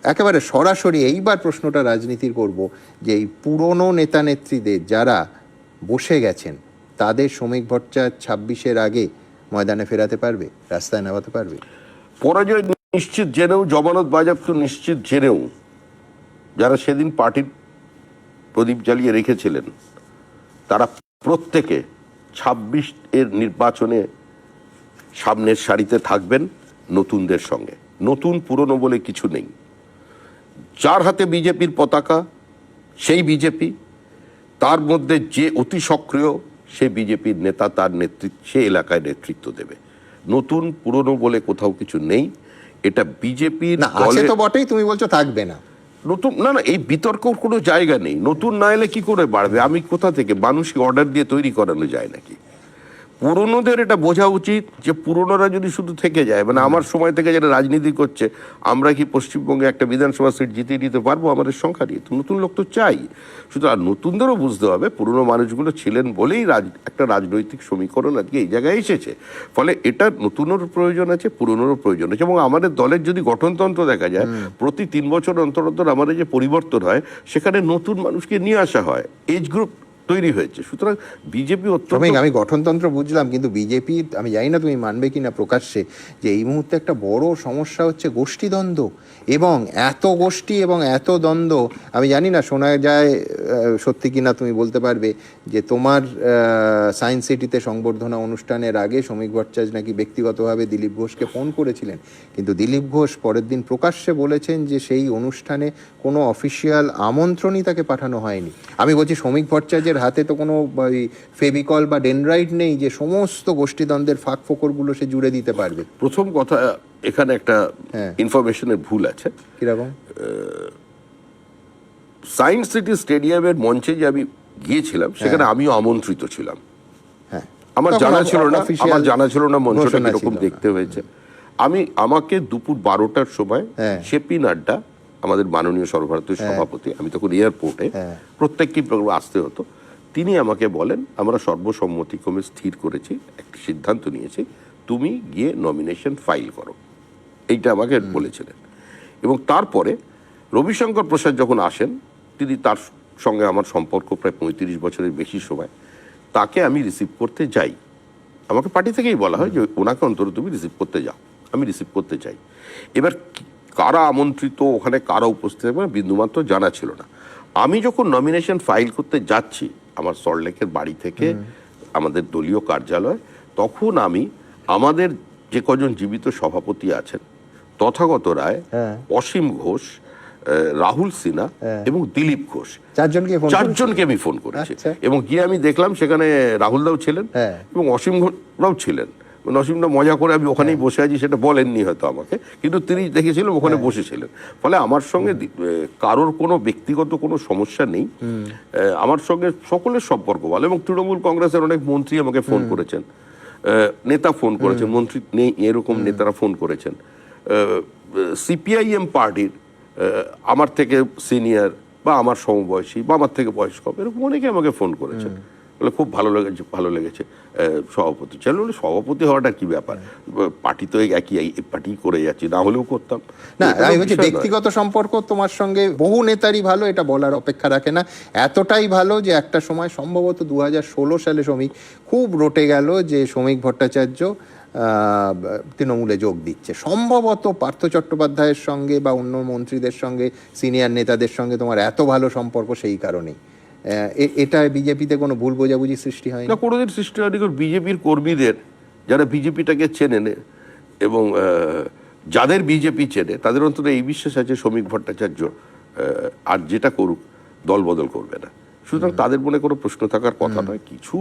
একেবারে সরাসরি এইবার প্রশ্নটা রাজনীতির করব, যে এই পুরনো নেতা নেত্রীদের যারা বসে গেছেন, তাদের শ্রমিক ভট্টাচার্য 26-এর আগে ময়দানে ফেরাতে পারবে, রাস্তায় নামাতে পারবে? পরাজয় নিশ্চিত জেনেও, জমানত বাজেয়াপ্ত নিশ্চিত জেনেও যারা সেদিন পার্টির প্রদীপ জ্বালিয়ে রেখেছিলেন, তারা প্রত্যেকে 26-এর নির্বাচনে সামনের সারিতে থাকবেন নতুনদের সঙ্গে। নতুন পুরনো বলে কিছু নেই। যার হাতে বিজেপির পতাকা সেই বিজেপি, তার মধ্যে যে অতি সক্রিয় সে বিজেপির নেতা, তার নেতৃত্ব, সে এলাকায় নেতৃত্ব দেবে। নতুন পুরনো বলে কোথাও কিছু নেই। এটা বিজেপির না, আছে তো বটেই, তুমি বলছো থাকবে না। নতুন না, এই বিতর্কের কোনো জায়গা নেই। নতুন না এলে কি করে বাড়বে? আমি কোথা থেকে, মানুষকে অর্ডার দিয়ে তৈরি করানো যায় নাকি? পুরনোদের এটা বোঝা উচিত যে পুরনোরা যদি শুধু থেকে যায়, মানে আমার সময় থেকে যারা রাজনীতি করছে, আমরা কি পশ্চিমবঙ্গে একটা বিধানসভা সিট জিতিয়ে নিতে পারবো আমাদের সংখ্যা নিয়ে? তো নতুন লোক তো চাই। সুতরাং নতুনদেরও বুঝতে হবে পুরনো মানুষগুলো ছিলেন বলেই একটা রাজনৈতিক সমীকরণ আজকে এই জায়গায় এসেছে। ফলে এটা নতুনেরও প্রয়োজন আছে, পুরনোরও প্রয়োজন আছে। এবং আমাদের দলের যদি গঠনতন্ত্র দেখা যায়, প্রতি 3 বছর অন্তর অন্তর আমাদের যে পরিবর্তন হয়, সেখানে নতুন মানুষকে নিয়ে আসা হয়, এজ গ্রুপ তৈরি হয়েছে। সুতরাং বিজেপি আমি গঠনতন্ত্র বুঝলাম, কিন্তু বিজেপি, আমি জানি না তুমি মানবে কিনা প্রকাশ্যে, যে এই মুহূর্তে একটা বড় সমস্যা হচ্ছে গোষ্ঠীদ্বন্দ্ব, এবং এত গোষ্ঠী এবং এত দ্বন্দ্ব। আমি জানি না, শোনা যায় সত্যি কিনা তুমি বলতে পারবে, যে তোমার সায়েন্স সিটিতে সংবর্ধনা অনুষ্ঠানের আগে শ্রমিক ভট্টাচার্য নাকি ব্যক্তিগতভাবে দিলীপ ঘোষকে ফোন করেছিলেন, কিন্তু দিলীপ ঘোষ পরের দিন প্রকাশ্যে বলেছেন যে সেই অনুষ্ঠানে কোনো অফিসিয়াল আমন্ত্রণই তাকে পাঠানো হয়নি। আমি বলছি শ্রমিক ভট্টাচার্যের হাতে তো কোনো ফেভিকল বা ডেনড্রাইট নেই যে সমস্ত গোষ্ঠীদ্বন্দ্বের ফাঁক ফোকরগুলো সে জুড়ে দিতে পারবে। প্রথম কথা, এখানে একটা ইনফরমেশনের ভুল আছে। কিরকম? সায়েন্স সিটি স্টেডিয়ামের মঞ্চে যে আমি গিয়েছিলাম, সেখানে আমিও আমন্ত্রিত ছিলাম। আমার জানা ছিল না মঞ্চটা কিরকম দেখতে হয়েছে। আমাকে দুপুর 12টার সময় জেপি নাড্ডা, আমাদের মাননীয় সর্বভারতীয় সভাপতি, আমি তখন এয়ারপোর্টে, প্রত্যেকটি প্রোগ্রামে আসতে হতো, তিনি আমাকে বলেন, আমরা সর্বসম্মতিক্রমে স্থির করেছি, একটা সিদ্ধান্ত নিয়েছি, তুমি গিয়ে নমিনেশন ফাইল করো। এইটা আমাকে বলেছিলেন। এবং তারপরে রবিশঙ্কর প্রসাদ যখন আসেন, তিনি, তার সঙ্গে আমার সম্পর্ক প্রায় 35 বছরের বেশি সময়, তাকে আমি রিসিভ করতে যাই। আমাকে পার্টি থেকেই বলা হয় যে ওনাকে অন্তত তুমি রিসিভ করতে যাও। আমি রিসিভ করতে চাই। এবার কারা আমন্ত্রিত, ওখানে কারা উপস্থিত থাকবে বিন্দুমাত্র জানা ছিল না। আমি যখন নমিনেশন ফাইল করতে যাচ্ছি আমার সল্টলেকের বাড়ি থেকে আমাদের দলীয় কার্যালয়, তখন আমি আমাদের যে কজন জীবিত সভাপতি আছেন, তথাগত রায়, অসীম ঘোষ, রাহুল সিনহা এবং দিলীপ ঘোষ, চারজনকে আমি ফোন করেছি। এবং গিয়ে আমি দেখলাম সেখানে রাহুল দাও ছিলেন এবং অসীম ঘোষরাও ছিলেন। নসীমদা মজা করে আমি ওখানেই বসে আছি সেটা বলেননি হয়তো আমাকে, কিন্তু তিনি দেখেছিলেন ওখানে বসেছিলেন। ফলে আমার সঙ্গে কারোর কোনো ব্যক্তিগত কোনো সমস্যা নেই, আমার সঙ্গে সকলের সম্পর্ক ভালো। এবং তৃণমূল কংগ্রেসের অনেক মন্ত্রী আমাকে ফোন করেছেন, নেতা ফোন করেছেন, মন্ত্রী নেই এরকম নেতারা ফোন করেছেন। সিপিআইএম পার্টির আমার থেকে সিনিয়র বা আমার সমবয়সী বা আমার থেকে বয়স কম এরকম অনেকে আমাকে ফোন করেছেন, বলে খুব ভালো লেগেছে সভাপতি। চলো সভাপতি হওয়াটা কি ব্যাপার, পার্টি তো একই পার্টি করে যাচ্ছি, না হলেও করতাম না। আমি বলছি ব্যক্তিগত সম্পর্ক তোমার সঙ্গে বহু নেতারই ভালো, এটা বলার অপেক্ষা রাখে না। এতটাই ভালো যে একটা সময় সম্ভবত 2016 সালে শ্রমিক খুব রটে গেল যে শ্রমিক ভট্টাচার্য তৃণমূলে যোগ দিচ্ছে। সম্ভবত পার্থ চট্টোপাধ্যায়ের সঙ্গে বা অন্য মন্ত্রীদের সঙ্গে সিনিয়র নেতাদের সঙ্গে তোমার এত ভালো সম্পর্ক সেই কারণেই। এটা বিজেপিতে কোনো ভুল বোঝাবুঝি সৃষ্টি হয় না, কোনোদিন সৃষ্টি হয়নি। বিজেপির কর্মীদের যারা বিজেপিটাকে চেনে এবং যাদের বিজেপি চেনে তাদের অন্তত এই বিশ্বাস আছে শ্রমিক ভট্টাচার্য আর যেটা করুক দল বদল করবে না। সুতরাং তাদের মনে কোনো প্রশ্ন থাকার কথা নয়। কিছু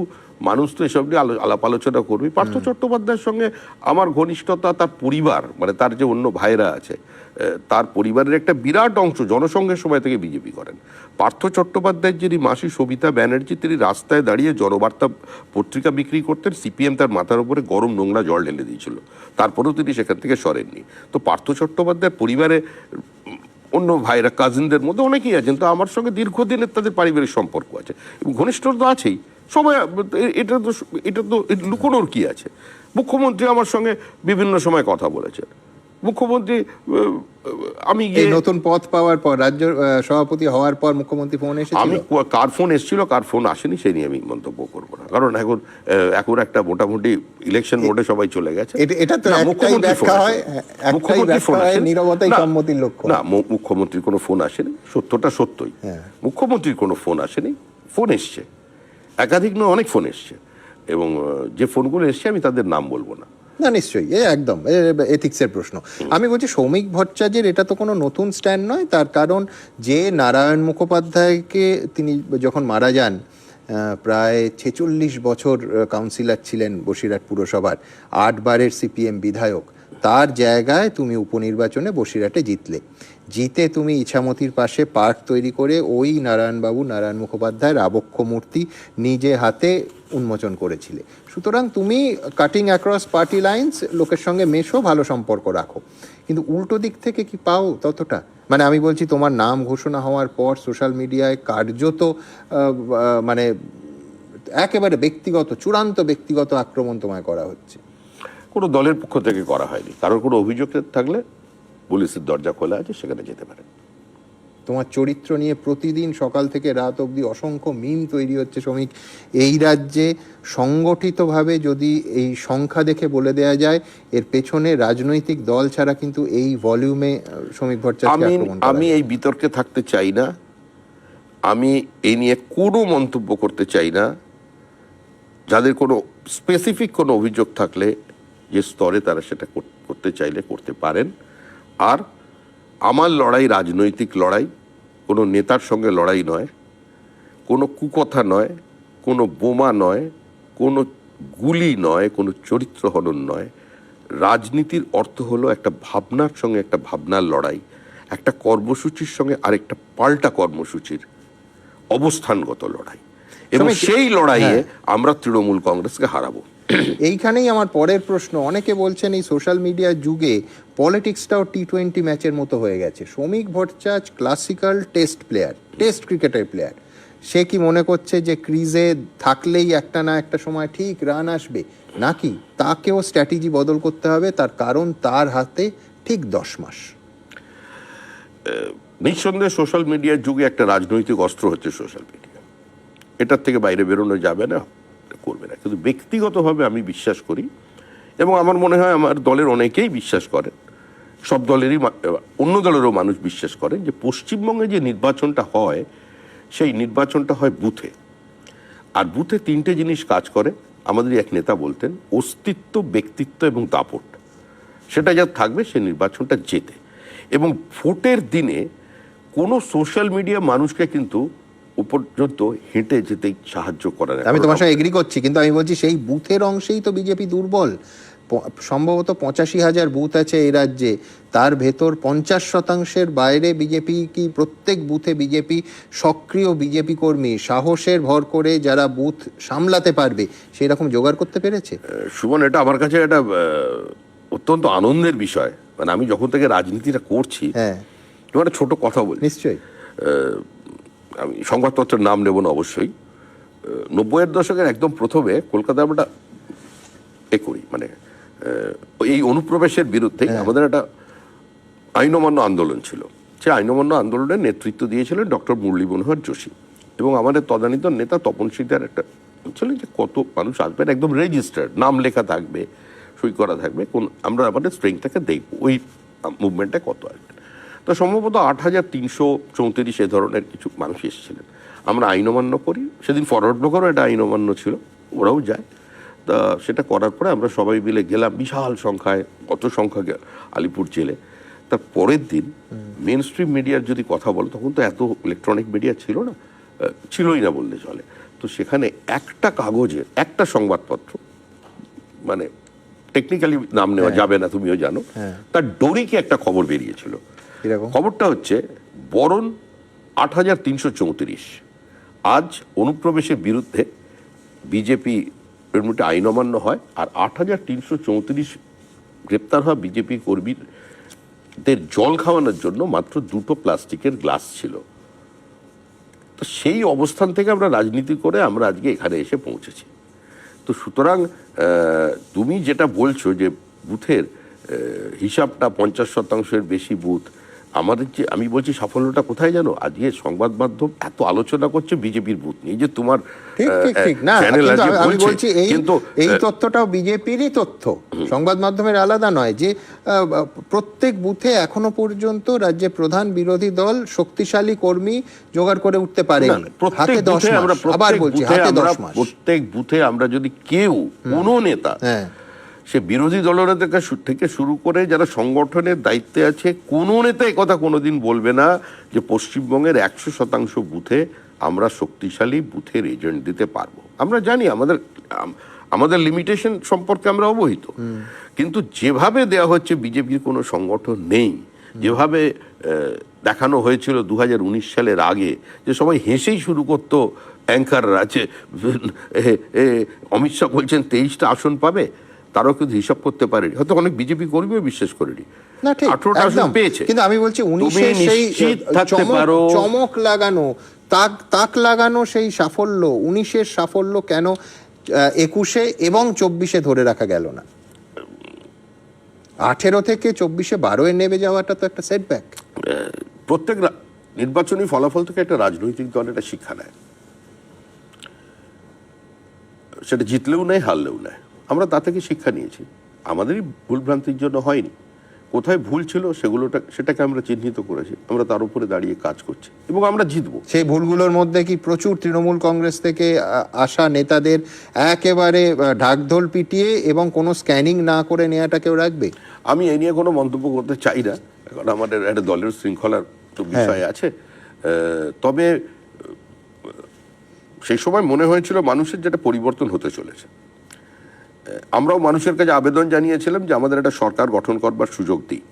মানুষ তো এসব নিয়ে আলাপ আলোচনা করবে। পার্থ চট্টোপাধ্যায়ের সঙ্গে আমার ঘনিষ্ঠতা, তার পরিবার মানে তার যে অন্য ভাইরা আছে তার পরিবারের একটা বিরাট অংশ জনসংঘের সময় থেকে বিজেপি করেন। পার্থ চট্টোপাধ্যায়ের যিনি মাসি সবিতা ব্যানার্জি, তিনি রাস্তায় দাঁড়িয়ে জনবার্তা পত্রিকা বিক্রি করতেন, সিপিএম তার মাথার উপরে গরম নোংরা জল ঢেলে দিয়েছিল, তারপরেও তিনি সেখান থেকে সরেননি। তো পার্থ চট্টোপাধ্যায়ের পরিবারে অন্য ভাইরা কাজিনদের মধ্যে অনেকেই আছেন, তো আমার সঙ্গে দীর্ঘদিনের তাদের পারিবারিক সম্পর্ক আছে এবং ঘনিষ্ঠতা তো আছেই সবাই। এটা তো লুকোনোর কি আছে? মুখ্যমন্ত্রী আমার সঙ্গে বিভিন্ন সময় কথা বলেছেন। মুখ্যমন্ত্রী আমি নতুন পদ পাওয়ার পর, রাজ্য সভাপতি হওয়ার পর মুখ্যমন্ত্রী ফোন এসেছিল। আমি কার ফোন এসেছিল কার ফোন আসেনি সেই নিয়ে আমি মন্তব্য করবো না, কারণ এখন একটা মোটামুটি ইলেকশন মোডে সবাই চলে গেছে। এটা তো একটাই ব্যাখ্যা হয়, একটাই ব্যাখ্যা হয়, নীরবতাই সম্মতির লক্ষ্য। না, মুখ্যমন্ত্রীর কোনো ফোন আসেনি, সত্যটা সত্যই। মুখ্যমন্ত্রীর কোনো ফোন আসেনি। ফোন এসছে একাধিক নয়, অনেক ফোন এসছে, এবং যে ফোনগুলো এসছে আমি তাদের নাম বলবো না। না নিশ্চয়ই, একদম এথিক্সের প্রশ্ন। আমি বলছি শ্রমিক ভট্টাচার্যের এটা তো কোনো নতুন স্ট্যান্ড নয়। তার কারণ যে নারায়ণ মুখোপাধ্যায়কে তিনি যখন মারা যান, প্রায় 46 বছর কাউন্সিলর ছিলেন বসিরহাট পুরসভার, 8 বারের সিপিএম বিধায়ক, তার জায়গায় তুমি উপনির্বাচনে বসিরহাটে জিতে তুমি ইছামতির পাশে পার্ক তৈরি করে ওই নারায়ণ মুখোপাধ্যায়ের আবক্ষ মূর্তি নিজে হাতে উন্মোচন করেছিলে। সুতরাং তুমি কাটিং অ্যাক্রস পার্টি লাইন্স, লোকের সঙ্গে মেশো, ভালো সম্পর্ক রাখো, কিন্তু উল্টো দিক থেকে কি পাও ততটা? মানে আমি বলছি তোমার নাম ঘোষণা হওয়ার পর সোশ্যাল মিডিয়ায় কার্যত মানে একেবারে চূড়ান্ত ব্যক্তিগত আক্রমণ তোমায় করা হচ্ছে। কোনো দলের পক্ষ থেকে করা হয়নি। কারোর কোনো অভিযোগ থাকলে পুলিশের দরজা খোলা আছে, সেখানে যেতে পারে। তোমার চরিত্র নিয়ে প্রতিদিন সকাল থেকে রাত অবধি অসংখ্য মিম তৈরি হচ্ছে শ্রমিক। এই রাজ্যে সংগঠিতভাবে যদি এই সংখ্যা দেখে বলে দেয়া যায়, এর পেছনে রাজনৈতিক দল ছাড়া কিন্তু এই ভলিউমে শ্রমিক ভট্টাচার্য আক্রমণ করা। আমি এই বিতর্কে থাকতে চাই না, আমি এই নিয়ে কোনো মন্তব্য করতে চাই না। যাদের কোনো স্পেসিফিক কোনো অভিযোগ থাকলে যে স্তরে তারা সেটা করতে চাইলে করতে পারেন। আর আমার লড়াই রাজনৈতিক লড়াই, কোনো নেতার সঙ্গে লড়াই নয়, কোনো কুকথা নয়, কোনো বোমা নয়, কোনো গুলি নয়, কোনো চরিত্র হনন নয়। রাজনীতির অর্থ হলো একটা ভাবনার সঙ্গে একটা ভাবনার লড়াই, একটা কর্মসূচির সঙ্গে আরেকটা পাল্টা কর্মসূচির অবস্থানগত লড়াই, এবং সেই লড়াইয়ে আমরা তৃণমূল কংগ্রেসকে হারাবো। এইখানেই আমার পরের প্রশ্ন। অনেকে বলছেন এই সোশ্যাল মিডিয়ার যুগে পলিটিক্সটাও T20 ম্যাচের মতো হয়ে গেছে। শ্রমিক ভট্টাচার্য ক্লাসিক্যাল টেস্ট ক্রিকেটের প্লেয়ার। সে কি মনে করছে যে ক্রিজে থাকলেই একটা না একটা সময় ঠিক রান আসবে, নাকি তাকেও স্ট্র্যাটেজি বদল করতে হবে? তার কারণ তার হাতে ঠিক 10 মাস। নিঃসন্দেহে সোশ্যাল মিডিয়ার যুগে একটা রাজনৈতিক অস্ত্র হচ্ছে সোশ্যাল মিডিয়া। এটার থেকে বাইরে বেরোনো যাবে না, করবে না। কিন্তু ব্যক্তিগতভাবে আমি বিশ্বাস করি, এবং আমার মনে হয় আমার দলের অনেকেই বিশ্বাস করেন, সব দলেরই অন্য দলেরও মানুষ বিশ্বাস করেন, যে পশ্চিমবঙ্গে যে নির্বাচনটা হয় সেই নির্বাচনটা হয় বুথে। আর বুথে 3টে জিনিস কাজ করে। আমাদের এক নেতা বলতেন, অস্তিত্ব, ব্যক্তিত্ব এবং দাপট। সেটা যা থাকবে সে নির্বাচনটা জেতে। এবং ভোটের দিনে কোনো সোশ্যাল মিডিয়া মানুষকে কিন্তু পর্যন্ত হেঁটে যেতে সাহায্য করে না। আমি তোমার সঙ্গে এগ্রি করছি, কিন্তু আমি বলছি সেই বুথের অংশেই তো বিজেপি দুর্বল। সম্ভবত 85,000 বুথ আছে এই রাজ্যে, তার ভেতর 50% বাইরে বিজেপি কি প্রত্যেক বুথে বিজেপি সক্রিয় বিজেপি কর্মী সাহসের ভর করে যারা বুথ সামলাতে পারবে সেই রকম জোগাড় করতে পেরেছে? সুমন, এটা আমার কাছে একটা অত্যন্ত আনন্দের বিষয়। মানে আমি যখন থেকে রাজনীতিটা করছি, হ্যাঁ, তোমার একটা ছোট কথা বলি। নিশ্চয়ই। আমি সংবাদপত্রের নাম নেব না অবশ্যই। 90-এর দশকের একদম প্রথমে কলকাতায় আমরা করি, মানে এই অনুপ্রবেশের বিরুদ্ধে আমাদের একটা আইন অমান্য আন্দোলন ছিল। সে আইন অমান্য আন্দোলনের নেতৃত্ব দিয়েছিলেন ডক্টর মুরলী মনোহর যোশী, এবং আমাদের তদানীতন নেতা তপন সিকদার একটা ছিলেন যে কত মানুষ আসবেন, একদম রেজিস্টার্ড নাম লেখা থাকবে, সই করা থাকবে, আমরা আমাদের স্ট্রেংথটাকে দেখব ওই মুভমেন্টে কত আসবেন। তো সম্ভবত 8,334 এ ধরনের কিছু মানুষ এসেছিলেন। আমরা আইন অমান্য করি, সেদিন ফরওয়ার্ড ব্লকেরও এটা আইন অমান্য ছিল, ওরাও যায়। তা সেটা করার পরে আমরা সবাই মিলে গেলাম বিশাল সংখ্যায়, কত সংখ্যা আলিপুর জেলে। তার পরের দিন মেন স্ট্রিম মিডিয়ার যদি কথা বলো, তখন তো এত ইলেকট্রনিক মিডিয়া ছিল না, ছিলই না বললে চলে। তো সেখানে একটা কাগজে একটা সংবাদপত্র, মানে টেকনিক্যালি নাম নেওয়া যাবে না, তুমিও জানো, তার ডোরিকে একটা খবর বেরিয়েছিল। খবরটা হচ্ছে বরণ 8,334, আজ অনুপ্রবেশের বিরুদ্ধে বিজেপি এর মধ্যে আইন অমান্য হয়, আর 8,334 গ্রেপ্তার হওয়া বিজেপি কর্মীদের জল খাওয়ানোর জন্য মাত্র 2টো প্লাস্টিকের গ্লাস ছিল। তো সেই অবস্থান থেকে আমরা রাজনীতি করে আমরা আজকে এখানে এসে পৌঁছেছি। তো সুতরাং তুমি যেটা বলছো যে বুথের হিসাবটা 50% বেশি বুথ, আমাদের যে, আমি বলছি সাফল্যটা কোথায় জানো? আজকে সংবাদ মাধ্যম এত আলোচনা করছে বিজেপির বুথ নিয়ে, যে তোমার চ্যানেল আছে বলছে, কিন্তু এই তথ্যটাও বিজেপিরই তথ্য, সংবাদ মাধ্যমের আলাদা নয়, যে প্রত্যেক বুথে এখনো পর্যন্ত রাজ্যে প্রধান বিরোধী দল শক্তিশালী কর্মী জোগাড় করে উঠতে পারেনি। হাতে 10 মাস, আবার বলছি হাতে 10 মাস। প্রত্যেক বুথে আমরা যদি কেউ কোনো নেতা, সে বিরোধী দলনেতা থেকে শুরু করে যারা সংগঠনের দায়িত্বে আছে, কোনো নেতা কথা কোনোদিন বলবে না যে পশ্চিমবঙ্গের 100% বুথে আমরা শক্তিশালী বুথের এজেন্ট দিতে পারবো। আমরা জানি আমাদের লিমিটেশন সম্পর্কে আমরা অবহিত, কিন্তু যেভাবে দেওয়া হচ্ছে বিজেপির কোনো সংগঠন নেই, যেভাবে দেখানো হয়েছিল 2019 সালের আগে, যে সবাই হেসেই শুরু করতো অ্যাঙ্কাররা, আছে অমিত শাহ বলছেন 23টা আসন পাবে, তারাও কিন্তু হিসাব করতে পারেনি, হয়তো অনেক বিজেপি কর্মীও বিশ্বাস করেনি। 18টা আসন পেয়েছে, কিন্তু আমি বলছি 19-এর সেই চমক লাগানো, তাক লাগানো সেই সাফল্য, 19-এর সাফল্য কেন 21-এ এবং 24-এ ধরে রাখা গেল না? 18 থেকে 24-এ 12-এ নেমে যাওয়াটা তো একটা সেটব্যাক। প্রত্যেক নির্বাচনী ফলাফল থেকে একটা রাজনৈতিক দল একটা শিক্ষা নেয়, সেটা জিতলেও নেয় হারলেও নেয়। আমরা তা থেকে শিক্ষা নিয়েছি, আমাদেরই ভুলভ্রান্তির জন্য হয়নি, কোথায় ভুল ছিল সেটাকে আমরা চিহ্নিত করেছি, আমরা তার উপরে দাঁড়িয়ে কাজ করছি এবং আমরা জিতবো। সেই ভুলগুলোর মধ্যে কি প্রচুর তৃণমূল কংগ্রেস থেকে আসা নেতাদের একেবারে ঢাকঢোল পিটিয়ে এবং কোনো স্ক্যানিং না করে নেওয়াটা কেউ রাখবে? আমি এ নিয়ে কোনো মন্তব্য করতে চাই না, কারণ আমাদের একটা দলের শৃঙ্খলার তো বিষয় আছে। তবে সেই সময় মনে হয়েছিল মানুষের যেটা পরিবর্তন হতে চলেছে। আমরাও মানুষের কাছে আবেদন জানিয়েছিলাম যে আমাদের একটা সরকার গঠন করবার সুযোগ দিই,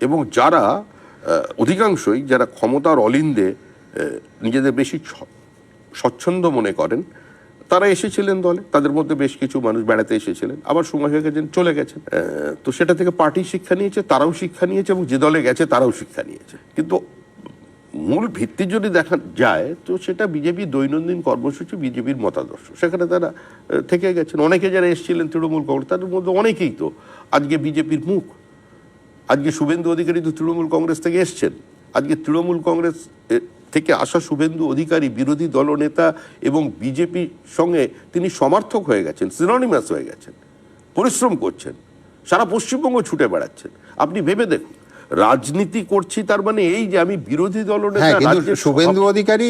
এবং যারা অধিকাংশই যারা ক্ষমতার অলিন্দে নিজেদের বেশি স্বচ্ছন্দ মনে করেন, তারা এসেছিলেন দলে, তাদের মধ্যে বেশ কিছু মানুষ বেড়াতে এসেছিলেন, আবার সময় হয়ে গেছেন চলে গেছেন। তো সেটা থেকে পার্টি শিক্ষা নিয়েছে, তারাও শিক্ষা নিয়েছে, এবং যে দলে গেছে তারাও শিক্ষা নিয়েছে। কিন্তু মূল ভিত্তি যদি দেখা যায় তো সেটা বিজেপির দৈনন্দিন কর্মসূচি, বিজেপির মতাদর্শ, সেখানে তারা থেকে গেছেন। অনেকে যারা এসেছিলেন তৃণমূল কংগ্রেস, তাদের মধ্যে অনেকেই তো আজকে বিজেপির মুখ। আজকে শুভেন্দু অধিকারী তো তৃণমূল কংগ্রেস থেকে এসছেন, আজকে তৃণমূল কংগ্রেস থেকে আসা শুভেন্দু অধিকারী বিরোধী দলনেতা এবং বিজেপির সঙ্গে তিনি সমর্থক হয়ে গেছেন, সিনোনিমাস হয়ে গেছেন, পরিশ্রম করছেন, সারা পশ্চিমবঙ্গ ছুটে বেড়াচ্ছেন। আপনি ভেবে দেখুন, রাজনীতি করছি তার মানে এই যে আমি বিরোধী দলনেতা। শুভেন্দু অধিকারী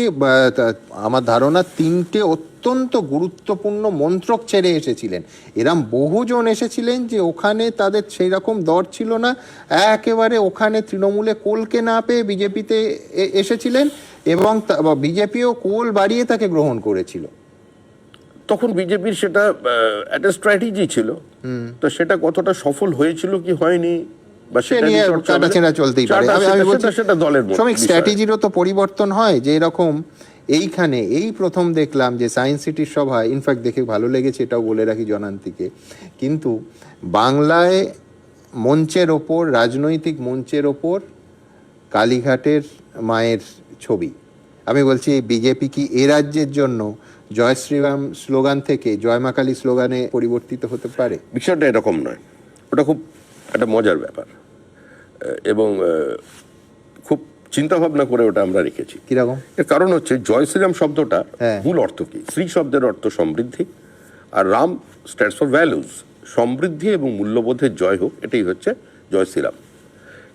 আমার ধারণা 3টে অত্যন্ত গুরুত্বপূর্ণ মন্ত্রক ছেড়ে এসেছিলেন। এরম বহুজন এসেছিলেন যে ওখানে তাদের সেই রকম দর ছিল না, একেবারে ওখানে তৃণমূলে কোলকে না পেয়ে বিজেপিতে এসেছিলেন, এবং বিজেপিও কোল বাড়িয়ে তাকে গ্রহণ করেছিল। তখন বিজেপির সেটা একটা স্ট্র্যাটেজি ছিল, তো সেটা কতটা সফল হয়েছিল কি হয়নি বা সে সেটা নিয়ে নিয়ে চর্চা হবে। কাটাছেঁড়া চলতেই পারে। আমি বলছি সেটা দলের শ্রমিক বিষয়। স্ট্র্যাটেজিরও তো পরিবর্তন হয়, যে এরকম এইখানে এই প্রথম দেখলাম যে সায়েন্স সিটির সভায়, ইনফ্যাক্ট দেখে ভালো লেগেছে, এটাও বলে রাখি জনান্তিকে, কিন্তু বাংলায় মঞ্চের ওপর, রাজনৈতিক মঞ্চের ওপর কালীঘাটের মায়ের ছবি। আমি বলছি বিজেপি কি এ রাজ্যের জন্য জয় শ্রীরাম স্লোগান থেকে জয় মা কালী স্লোগানে পরিবর্তিত হতে পারে? বিষয়টা এরকম নয়, ওটা খুব একটা মজার ব্যাপার এবং খুব চিন্তা ভাবনা করে ওটা আমরা রেখেছি। কিরকম? এর কারণ হচ্ছে জয় শ্রীরাম শব্দটা হ্যাঁ। মূল অর্থ কি? শ্রী শব্দের অর্থ সমৃদ্ধি, আর রাম স্ট্যান্ডস ফর ভ্যালুজ, সমৃদ্ধি এবং মূল্যবোধের জয় হোক, এটাই হচ্ছে জয় শ্রীরাম।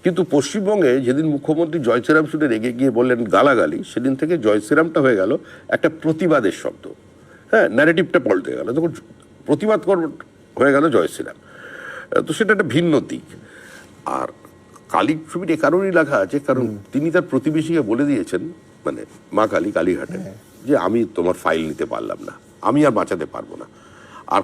কিন্তু পশ্চিমবঙ্গে যেদিন মুখ্যমন্ত্রী জয় শ্রীরাম শুনে রেগে গিয়ে বললেন গালাগালি, সেদিন থেকে জয় শ্রীরামটা হয়ে গেল একটা প্রতিবাদের শব্দ। হ্যাঁ, ন্যারেটিভটা পাল্টে গেল, তখন প্রতিবাদ হয়ে গেল জয় শ্রীরাম। তো সেটা একটা ভিন্ন দিক। আর কালীর ছবিটা এ কারণেই লেখা আছে, কারণ তিনি তার প্রতিবেশীকে বলে দিয়েছেন, মানে মা কালী কালীঘাটে, যে আমি তোমার ফাইল নিতে পারলাম না, আমি আর বাঁচাতে পারবো না। আর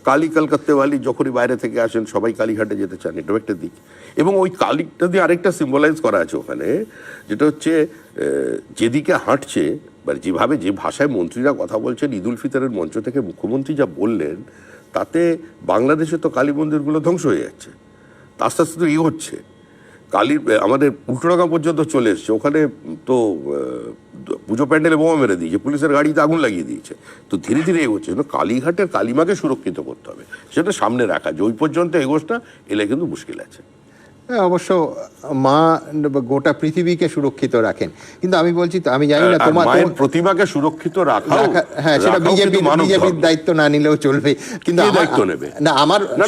কালী কলকাতাওয়ালি যখনই বাইরে থেকে আসেন সবাই কালীঘাটে যেতে চান, এটাও একটা দিক। এবং ওই কালীটা দিয়ে আরেকটা সিম্বলাইজ করা আছে ওখানে, যেটা হচ্ছে যেদিকে হাঁটছে, মানে যেভাবে যে ভাষায় মন্ত্রীরা কথা বলছেন, ঈদ উল ফিতরের মঞ্চ থেকে মুখ্যমন্ত্রী যা বললেন, তাতে বাংলাদেশে তো কালী মন্দিরগুলো ধ্বংস হয়ে যাচ্ছে, আস্তে আস্তে তো হচ্ছে। কালীর আমাদের উল্টোডাঙ্গা পর্যন্ত চলে এসছে, ওখানে তো পুজো প্যান্ডেলে বোমা মেরে দিয়েছে, পুলিশের গাড়িতে আগুন লাগিয়ে দিয়েছে। তো ধীরে ধীরে এগোচ্ছে। কালীঘাটের কালীমাকে সুরক্ষিত করতে হবে, সেটা সামনে রাখা, যে ওই পর্যন্ত এগোসটা এলে কিন্তু মুশকিল আছে। হ্যাঁ, অবশ্য মা গোটা পৃথিবীকে সুরক্ষিত রাখেন, কিন্তু আমি বলছি তো, আমি জানি না তোমার মায়ের প্রতিমাকে সুরক্ষিত রাখা, হ্যাঁ, সেটা বিজেপির দায়িত্ব না নিলেও চলবে, কিন্তু কে দায়িত্ব নেবে? না, আমার না,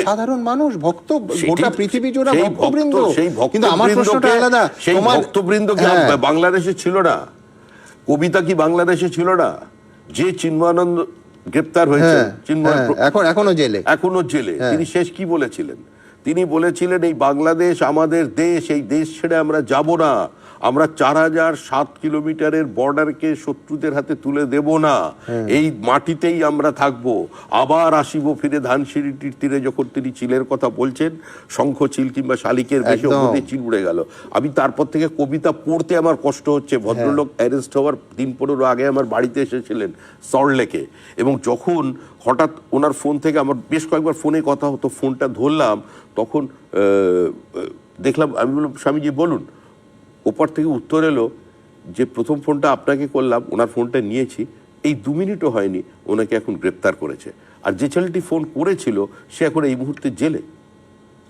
সাধারণ মানুষ, ভক্ত, গোটা পৃথিবী জোড়া ভক্তবৃন্দ। সেই কিন্তু আমার প্রশ্নটা আলাদা, সেই ভক্তবৃন্দ কি বাংলাদেশে ছিল না? কবিতা কি বাংলাদেশে ছিল না? যে চিন্ময়ানন্দ গ্রেপ্তার হয়েছে, এখনো জেলে, তিনি শেষ কি বলেছিলেন? তিনি বলেছিলেন, এই বাংলাদেশ আমাদের দেশ, এই দেশ ছেড়ে আমরা যাব না, আমরা 4007 কিলোমিটারের বর্ডারকে শত্রুদের হাতে তুলে দেব না, এই মাটিতেই আমরা থাকবো, আবার আসিব ফিরে ধানসিঁড়িটির তীরে। যখন তিনি চিলের কথা বলছেন, শঙ্খ চিল কিংবা শালিকের বেশি চিল উড়ে গেল। আমি তারপর থেকে কবিতা পড়তে আমার কষ্ট হচ্ছে। ভদ্রলোক অ্যারেস্ট হওয়ার দিন 15 আগে আমার বাড়িতে এসেছিলেন সল্টলেকে, এবং যখন হঠাৎ ওনার ফোন থেকে আমার বেশ কয়েকবার ফোনে কথা হতো, ফোনটা ধরলাম, তখন দেখলাম, আমি বললাম স্বামীজি বলুন, ওপার থেকে উত্তর এলো যে প্রথম ফোনটা আপনাকে করলাম, ওনার ফোনটা নিয়েছি, এই 2 মিনিটও হয়নি ওনাকে এখন গ্রেপ্তার করেছে। আর যে ছেলেটি ফোন করেছিল সে এখন এই মুহূর্তে জেলে,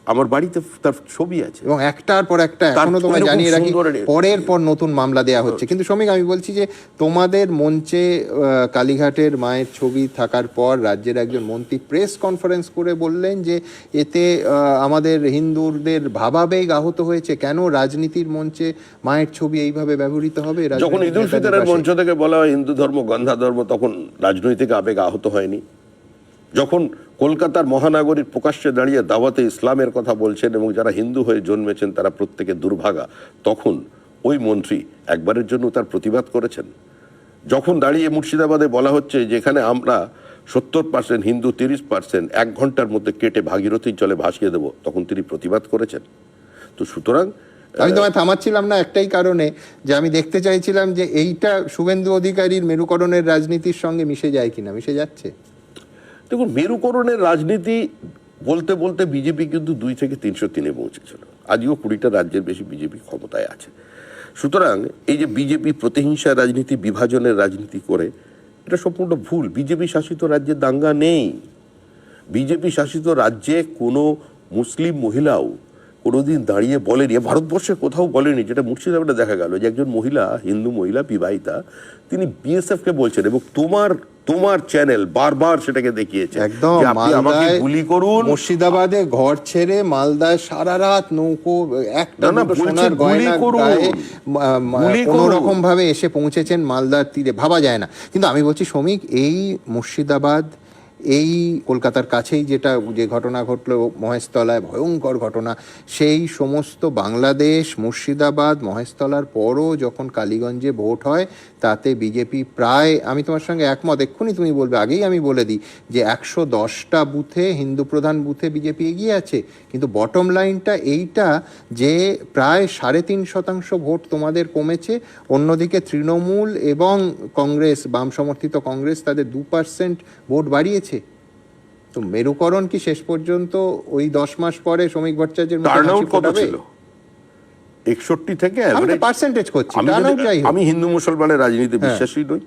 আমার বাড়িতে তার ছবি আছে, এবং একটার পর একটা এখনো তোমায় জানিয়ে রাখি পরের পর নতুন মামলা দেয়া হচ্ছে। কিন্তু শ্রমিক, আমি বলছি যে তোমাদের মঞ্চে কালীঘাটের মায়ের ছবি থাকার পর রাজ্যের একজন মন্ত্রী প্রেস কনফারেন্স করে বললেন যে এতে আমাদের হিন্দুদের ভাবাবেগ আহত হয়েছে, কেন রাজনীতির মঞ্চে মায়ের ছবি এইভাবে ব্যবহৃত হবে? যখন ঈদ উল ফিতরের মঞ্চ থেকে বলা হয় হিন্দু ধর্ম গন্ধা ধর্ম, তখন রাজনৈতিক আবেগ আহত হয়নি। যখন কলকাতার মহানগরীর প্রকাশ্যে দাঁড়িয়ে দাওয়াতে ইসলামের কথা বলছেন এবং যারা হিন্দু হয়ে জন্মেছেন তারা প্রত্যেকে দুর্ভাগা, তখন ওই মন্ত্রী একবারের জন্য তার প্রতিবাদ করেছেন? যখন দাঁড়িয়ে মুর্শিদাবাদে বলা হচ্ছে যেখানে আমরা 70% হিন্দু, 30% 1 ঘন্টার মধ্যে কেটে ভাগীরথীর জলে ভাসিয়ে দেব, তখন তিনি প্রতিবাদ করেছেন? তো সুতরাং আমি তোমায় থামাচ্ছিলাম না একটাই কারণে, যে আমি দেখতে চাইছিলাম যে এইটা শুভেন্দু অধিকারীর মেরুকরণের রাজনীতির সঙ্গে মিশে যায় কিনা। মিশে যাচ্ছে? দেখুন, মেরুকরণের রাজনীতি বলতে বলতে বিজেপি কিন্তু 2 থেকে 303-এ পৌঁছেছিল। আজও 20টা রাজ্যের বেশি বিজেপি ক্ষমতায় আছে। সুতরাং এই যে বিজেপি প্রতিহিংসার রাজনীতি, বিভাজনের রাজনীতি করে, এটা সম্পূর্ণ ভুল। বিজেপি শাসিত রাজ্যে দাঙ্গা নেই। বিজেপি শাসিত রাজ্যে কোনো মুসলিম মহিলাও কোনোদিন দাঁড়িয়ে বলেনি, ভারতবর্ষে কোথাও বলেনি, যেটা মুর্শিদাবাদে দেখা গেল যে একজন মহিলা, হিন্দু মহিলা বিবাহিতা, তিনি বিএসএফকে বলছেন, এবং তোমার চ্যানেল বারবার সেটাকে দেখিয়েছে, একদম আমাকে গুলি করুন। মুর্শিদাবাদে ঘর ছেড়ে মালদায় সারা রাত নৌকো, একটা সোনার গয়না কোনো রকম ভাবে এসে পৌঁছেছেন মালদার তীরে, ভাবা যায় না। কিন্তু আমি বলছি শ্রমিক, এই মুর্শিদাবাদ, এই কলকাতার কাছেই যে ঘটনা ঘটলো মহেশতলায়, ভয়ঙ্কর ঘটনা, সেই সমস্ত বাংলাদেশ, মুর্শিদাবাদ, মহেশতলার পরও যখন কালীগঞ্জে ভোট হয়, তাতে বিজেপি প্রায়, আমি তোমার সঙ্গে একমত, এক্ষুনি তুমি বলবে, আগেই আমি বলে দিই যে 110টা বুথে, হিন্দু প্রধান বুথে বিজেপি এগিয়ে আছে। কিন্তু বটম লাইনটা এইটা যে প্রায় 3.5% ভোট তোমাদের কমেছে, অন্যদিকে তৃণমূল এবং কংগ্রেস, বাম সমর্থিত কংগ্রেস, তাদের 2% ভোট বাড়িয়েছে। তো মেরুকরণ কি শেষ পর্যন্ত ওই 10 মাস পরে শ্রমিক ভট্টাচার্যের মতো টার্ন হাসি আউট কত ফোটাবে? ছিল? 61 থেকে পার্সেন্টেজ করছি, turn out যাই হোক। আমি হিন্দু মুসলমানের রাজনীতি বিশ্বাসী নই,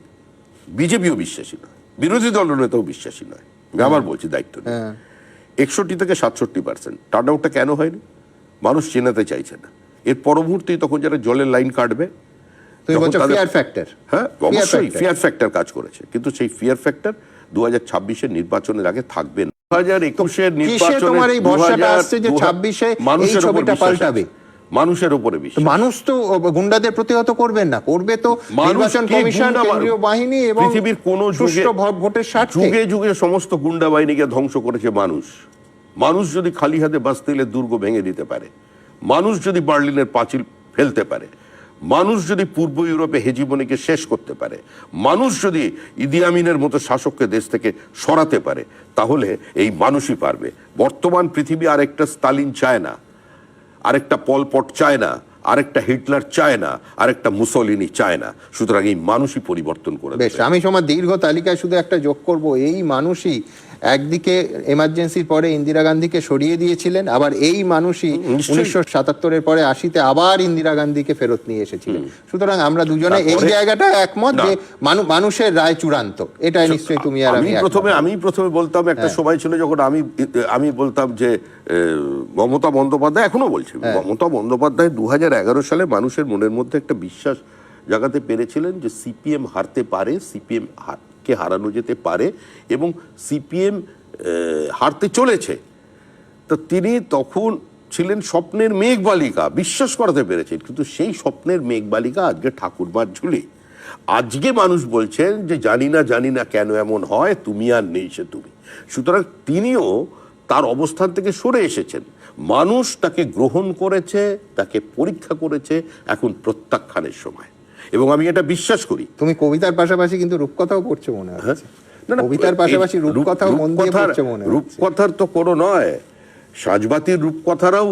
বিজেপিও বিশ্বাসী নয়, বিরোধী দলনেতাও বিশ্বাসী নয়, আমি আবার বলছি দায়িত্ব নিয়ে। 61 থেকে 67% টার্ন আউটটা কেন হয়নি? মানুষ চেনাতে চাইছে না। এর পরমুহূর্তেই তখন যারা জলের লাইন কাটবে, তুমি যখন বলছো তাদের- ফিয়ার ফ্যাক্টর। হ্যাঁ, Fear অবশ্যই factor। ফিয়ার ফ্যাক্টর কাজ করেছে, কিন্তু সেই ফিয়ার ফ্যাক্টর 2026-এর নির্বাচনের আগে থাকবে না। 2021-এর কিসে নির্বাচনে তোমার এই ভরসাটা আসছে যে 26-এ এই ছবিটা পাল্টাবে? মানুষের উপরে বিশ্বাস। মানুষ তো গুন্ডাদের প্রতিহত করবেন না, করবে তো নির্বাচন কে কমিশন, গুন্ডা কেন্দ্রীয় বাহিনী এবং পৃথিবীর কোন সুষ্ঠু ভোটের স্বার্থে। যুগে যুগে সমস্ত গুন্ডা বাহিনীকে ধ্বংস করেছে মানুষ। মানুষ যদি খালি হাতে বাস্তিলের দুর্গ ভেঙে দিতে পারে, মানুষ যদি বার্লিনের পাঁচিল ফেলতে পারে, মানুষ যদি পূর্ব ইউরোপে হেজিমনিকে শেষ করতে পারে, মানুষ যদি ইদি আমিনের মতো শাসককে দেশ থেকে সরাতে পারে, তাহলে এই মানুষই পারবে। বর্তমান পৃথিবী আরেকটা স্টালিন চায় না, আরেকটা পলপট চায় না, আরেকটা হিটলার চায় না, আরেকটা মুসলিনি চায় না। সুতরাং এই মানুষই পরিবর্তন করে বেশ, দেবে। আমি সময় দীর্ঘ তালিকায় শুধু একটা যোগ করব, এই মানুষই একদিকে এমার্জেন্সির পরে ইন্দিরা গান্ধীকে সরিয়ে দিয়েছিলেন, আবার এই মানুষই নিশ্চয়ই। 1977-এর পরে 80-তে আবার ইন্দিরা গান্ধীকে ফেরত নিয়ে এসেছিলেন। সুতরাং আমরা দুজনে এই তারপরে- জায়গাটা একমত না। যে মানুষের রায় চূড়ান্ত, এটা নিশ্চয়ই তুমি আর আমি একমত। আমি প্রথমে বলতাম, একটা সময় ছিল যখন আমি বলতাম যে মমতা বন্দ্যোপাধ্যায়, এখনো বলছি, মমতা বন্দ্যোপাধ্যায় 2011 সালে মানুষের মনের মধ্যে একটা বিশ্বাস জাগাতে পেরেছিলেন যে সিপিএম হারতে পারে, সিপিএম কে হারানো যেতে পারে, এবং সিপিএম হারতে চলেছে। তো তিনি তখন ছিলেন স্বপ্নের মেঘবালিকা, বিশ্বাস করাতে পেরেছেন। কিন্তু সেই স্বপ্নের মেঘবালিকা আজকে ঠাকুরমার ঝুলি। আজকে মানুষ বলছেন যে জানি না কেন এমন হয়, তুমি আর নেই সে তুমি। সুতরাং তিনিও তার অবস্থান থেকে সরে এসেছেন। মানুষ তাকে গ্রহণ করেছে, তাকে পরীক্ষা করেছে, এখন প্রত্যাখ্যানের সময়। এবং আমি এটা বিশ্বাস করি। তুমি কবিতার পাশাপাশি কিন্তু রূপকথাও পড়ছো মনে হচ্ছে। কবিতার পাশাপাশি রূপকথাও মন দিয়ে পড়ছো মনে হচ্ছে। রূপকথার তো কোনো নয়, সাজবাতির রূপকথারাও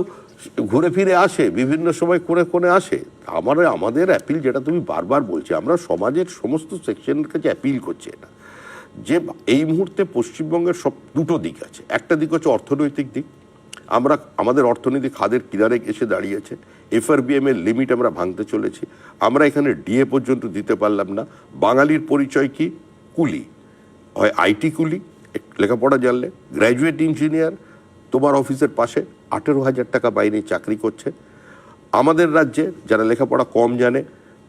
ঘুরে ফিরে আসে, বিভিন্ন সময় করে আসে। আমাদের অ্যাপিল, যেটা তুমি বারবার বলছি, আমরা সমাজের সমস্ত সেকশনের কাছে অ্যাপিল করছি এটা, যে এই মুহূর্তে পশ্চিমবঙ্গের দুটো দিক আছে। একটা দিক হচ্ছে অর্থনৈতিক দিক। আমাদের অর্থনীতি খাদের কিনারে এসে দাঁড়িয়েছে। এফআরবিএম এর লিমিট আমরা ভাঙতে চলেছি। আমরা এখানে ডিএ পর্যন্ত দিতে পারলাম না। বাঙালির পরিচয় কি? কুলি, হয় আইটি কুলি, লেখাপড়া জানলে, গ্র্যাজুয়েট ইঞ্জিনিয়ার, তোমার অফিসের পাশে 18,000 টাকা বাইরে চাকরি করছে। আমাদের রাজ্যে যারা লেখাপড়া কম জানে,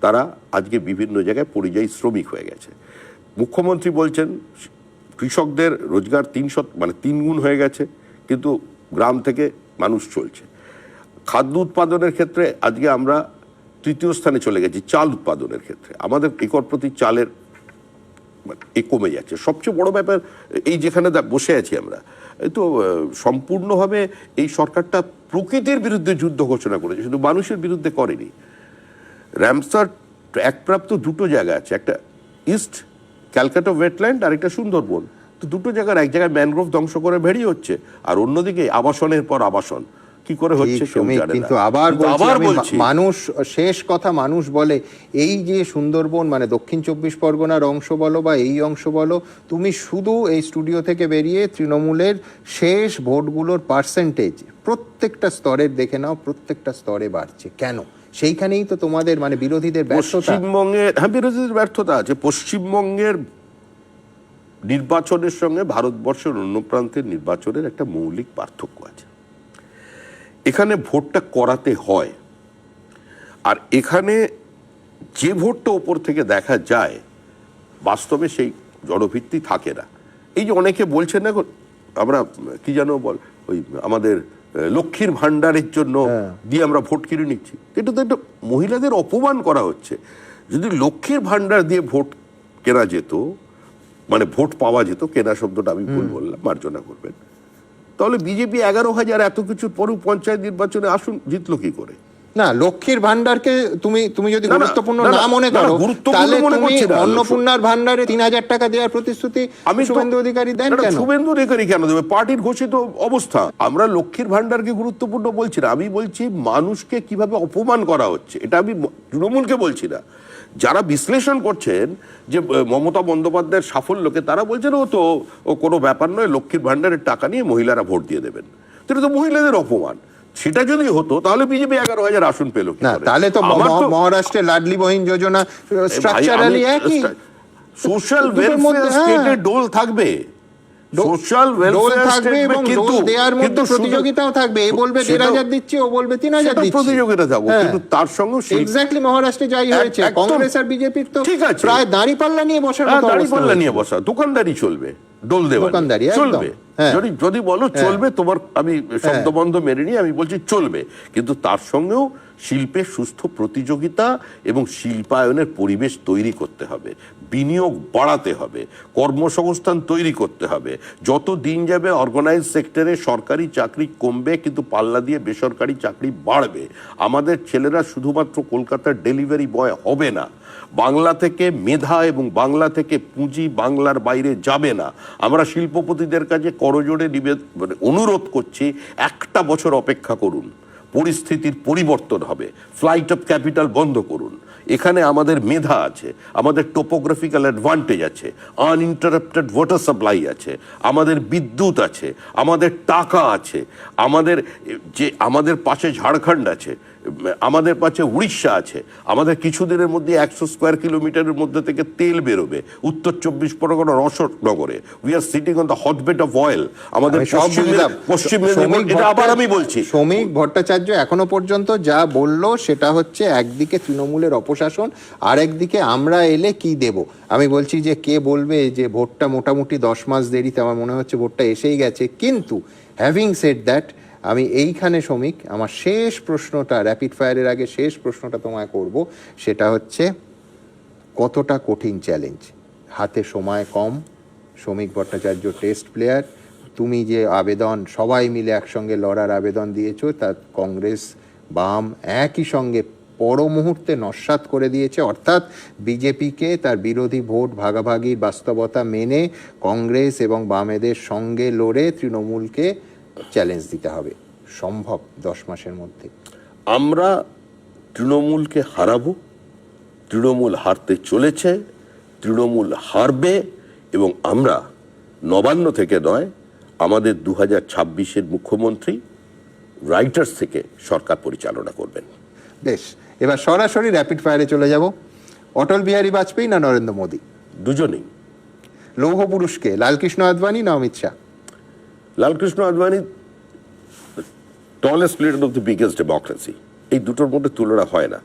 তারা আজকে বিভিন্ন জায়গায় পরিযায়ী শ্রমিক হয়ে গেছে। মুখ্যমন্ত্রী বলছেন কৃষকদের রোজগার 3 গুণ হয়ে গেছে, কিন্তু গ্রাম থেকে মানুষ চলছে। খাদ্য উৎপাদনের ক্ষেত্রে আজকে আমরা 3য় স্থানে চলে গেছি। চাল উৎপাদনের ক্ষেত্রে আমাদের একর প্রতি চালের কমে যাচ্ছে। সবচেয়ে বড় ব্যাপার, এই যেখানে বসে আছি আমরা, এই তো সম্পূর্ণভাবে এই সরকারটা প্রকৃতির বিরুদ্ধে যুদ্ধ ঘোষণা করেছে, শুধু মানুষের বিরুদ্ধে করেনি। রামসার একপ্রাপ্ত 2টো জায়গা আছে, একটা ইস্ট ক্যালকাটা ওয়েটল্যান্ড আর একটা সুন্দরবন। তো 2টো জায়গার, এক জায়গায় ম্যানগ্রোভ ধ্বংস করে বেরিয়ে হচ্ছে, আর অন্যদিকে আবাসনের পর আবাসন কি করে হচ্ছে কেউ জানে না। কিন্তু আবার বলছি, মানুষ, শেষ কথা মানুষ বলে, এই যে সুন্দরবন মানে দক্ষিণ 24 পরগনার অংশ বলো বা এই অংশ বলো, তুমি শুধু এই স্টুডিও থেকে বেরিয়ে তৃণমূলের শেষ ভোটগুলোর পার্সেন্টেজ প্রত্যেকটা স্তরের দেখে নাও, প্রত্যেকটা স্তরে বাড়ছে। কেন? সেইখানেই তো তোমাদের মানে বিরোধীদের ব্যর্থতা। পশ্চিমবঙ্গের, হ্যাঁ, বিরোধীদের ব্যর্থতা আছে। পশ্চিমবঙ্গের নির্বাচনের সঙ্গে ভারতবর্ষের অন্য প্রান্তের নির্বাচনের একটা মৌলিক পার্থক্য আছে। এখানে ভোটটা করাতে হয়, আর এখানে যে ভোটটা ওপর থেকে দেখা যায়, বাস্তবে সেই জনভিত্তি থাকে না। এই যে অনেকে বলছেন না, আমরা কি জানো বল, ওই আমাদের লক্ষ্মীর ভান্ডারের জন্য দিয়ে আমরা ভোট কিনে নিচ্ছি, এটা তো একটা মহিলাদের অপমান করা হচ্ছে। যদি লক্ষ্মীর ভান্ডার দিয়ে ভোট কেনা যেত, মানে ভোট পাওয়া যেত, কেনা শব্দটা আমি ভুল বললাম, মার্জনা করবেন, তাহলে বিজেপি 11,000 এত কিছুর পরও পঞ্চায়েত নির্বাচনে আসন জিতলো কি করে? না, লক্ষ্মীর ভান্ডারকে তুমি যদি না, না, গুরুত্বপূর্ণ না, না মনে না, না, করো, গুরুত্বপূর্ণ তাহলে মনে তুমি করছি না। অন্নপূর্ণার ভান্ডারে 3,000 টাকা দেওয়ার প্রতিশ্রুতি শুভেন্দু অধিকারী দেন কেন? শুভেন্দু অধিকারী কেন দেবে? পার্টির ঘোষিত অবস্থা। আমরা লক্ষ্মীর ভান্ডারকে গুরুত্বপূর্ণ বলছি না, আমি বলছি মানুষকে কিভাবে অপমান করা হচ্ছে, এটা আমি তৃণমূলকে বলছি না। যারা বিশ্লেষণ করছেন যে মমতা বন্দ্যোপাধ্যায়ের সাফল্যকে, তারা বলছেন ও কোনো ব্যাপার নয়, লক্ষ্মীর ভান্ডারের টাকা নিয়ে মহিলারা ভোট দিয়ে দেবেন। এটা তো মহিলাদের অপমান। সেটা যদি হতো তাহলে বিজেপি 11,000 আসন পেল কি না, করে? তাহলে তো আমার মহারাষ্ট্রে লাডলি বহিন যোজনা স্ট্রাকচারালি একই। সোশ্যাল দুটোর মধ্যে, ওয়েলফেয়ার হ্যাঁ। স্টেটে ডোল থাকবে, সোশ্যাল ডোল ওয়েলফেয়ার থাকবে এবং ডোল দেওয়ার মধ্যে প্রতিযোগিতাও থাকবে। এ বলবে 1,500 দিচ্ছে, ও বলবে 3,000 দিচ্ছে। প্রতিযোগিতা যাবো, কিন্তু তার সঙ্গে এক্স্যাক্টলি মহারাষ্ট্রে যাই হয়েছে। একদম। কংগ্রেস আর বিজেপির তো ঠিক আছে। প্রায় দাঁড়িপাল্লা নিয়ে বসার মতো অবস্থা দাঁড়িপাল্লা নিয়ে হয়েছে। বসা, দোকানদারি চলবে, ডোল দেওয়া দোকানদারি, একদম। চলবে। হ্যাঁ। যদি বলো চলবে, তোমার আমি শব্দবন্ধ মেনে নিই, আমি বলছি চলবে, কিন্তু তার সঙ্গেও শিল্পের সুস্থ প্রতিযোগিতা এবং শিল্পায়নের পরিবেশ তৈরি করতে হবে, বিনিয়োগ বাড়াতে হবে, কর্মসংস্থান তৈরি করতে হবে। যত দিন যাবে অর্গানাইজ সেক্টরে সরকারি চাকরি কমবে, কিন্তু পাল্লা দিয়ে বেসরকারি চাকরি বাড়বে। আমাদের ছেলেরা শুধুমাত্র কলকাতার ডেলিভারি বয় হবে না, বাংলা থেকে মেধা এবং বাংলা থেকে পুঁজি বাংলার বাইরে যাবে না। আমরা শিল্পপতিদের কাছে করজোড়ে অনুরোধ করছি, একটা বছর অপেক্ষা করুন, পরিস্থিতির পরিবর্তন হবে, ফ্লাইট অফ ক্যাপিটাল বন্ধ করুন। এখানে আমাদের মেধা আছে, আমাদের টোপোগ্রাফিক্যাল অ্যাডভান্টেজ আছে, আনইন্টারাপ্টেড ওয়াটার সাপ্লাই আছে, আমাদের বিদ্যুৎ আছে, আমাদের টাকা আছে, আমাদের পাশে ঝাড়খণ্ড আছে, আমাদের পাশে উড়িষ্যা আছে, আমাদের কিছুদিনের মধ্যে 100 স্কোয়ার কিলোমিটারের মধ্যে থেকে তেল বেরোবে। উত্তর 24 পরগনা রসনগরে we are sitting on the hotbed of oil. আমাদের পশ্চিম মেদিনীপুর, এটা আবার আমি বলছি, শ্রমিক ভট্টাচার্য এখনো পর্যন্ত যা বললো সেটা হচ্ছে একদিকে তৃণমূলের অপশাসন, আর একদিকে আমরা এলে কি দেব। আমি বলছি যে কে বলবে যে ভোটটা মোটামুটি 10 মাস দেরিতে, আমার মনে হচ্ছে ভোটটা এসেই গেছে। কিন্তু হ্যাভিং সেড দ্যাট, আমি এইখানে শ্রমিক, আমার শেষ প্রশ্নটা, র্যাপিড ফায়ারের আগে শেষ প্রশ্নটা তোমায় করব, সেটা হচ্ছে কতটা কঠিন চ্যালেঞ্জ, হাতে সময় কম, শ্রমিক ভট্টাচার্য টেস্ট প্লেয়ার, তুমি যে আবেদন সবাই মিলে একসঙ্গে লড়ার আবেদন দিয়েছো, তা কংগ্রেস বাম একই সঙ্গে পর মুহূর্তে নস্যাৎ করে দিয়েছে। অর্থাৎ বিজেপিকে তার বিরোধী ভোট ভাগাভাগির বাস্তবতা মেনে কংগ্রেস এবং বামেদের সঙ্গে লড়ে তৃণমূলকে চ্যালেঞ্জ দিতে হবে। সম্ভব 10 মাসের মধ্যে? আমরা তৃণমূলকে হারাবো, তৃণমূল হারতে চলেছে, তৃণমূল হারবে, এবং আমরা নবান্ন থেকে নয়, আমাদের 2026-এর মুখ্যমন্ত্রী রাইটার্স থেকে সরকার পরিচালনা করবেন। বেশ, এবার সরাসরি র্যাপিড ফায়ারে চলে যাব। অটল বিহারী বাজপেয়ী না নরেন্দ্র মোদী? দুজনেই। লৌহ পুরুষকে লালকৃষ্ণ আদবানি না Amit Shah? Lalkrishna Advani tallest leader of the biggest democracy, এই দুটোর মধ্যে তুলনা হয় না।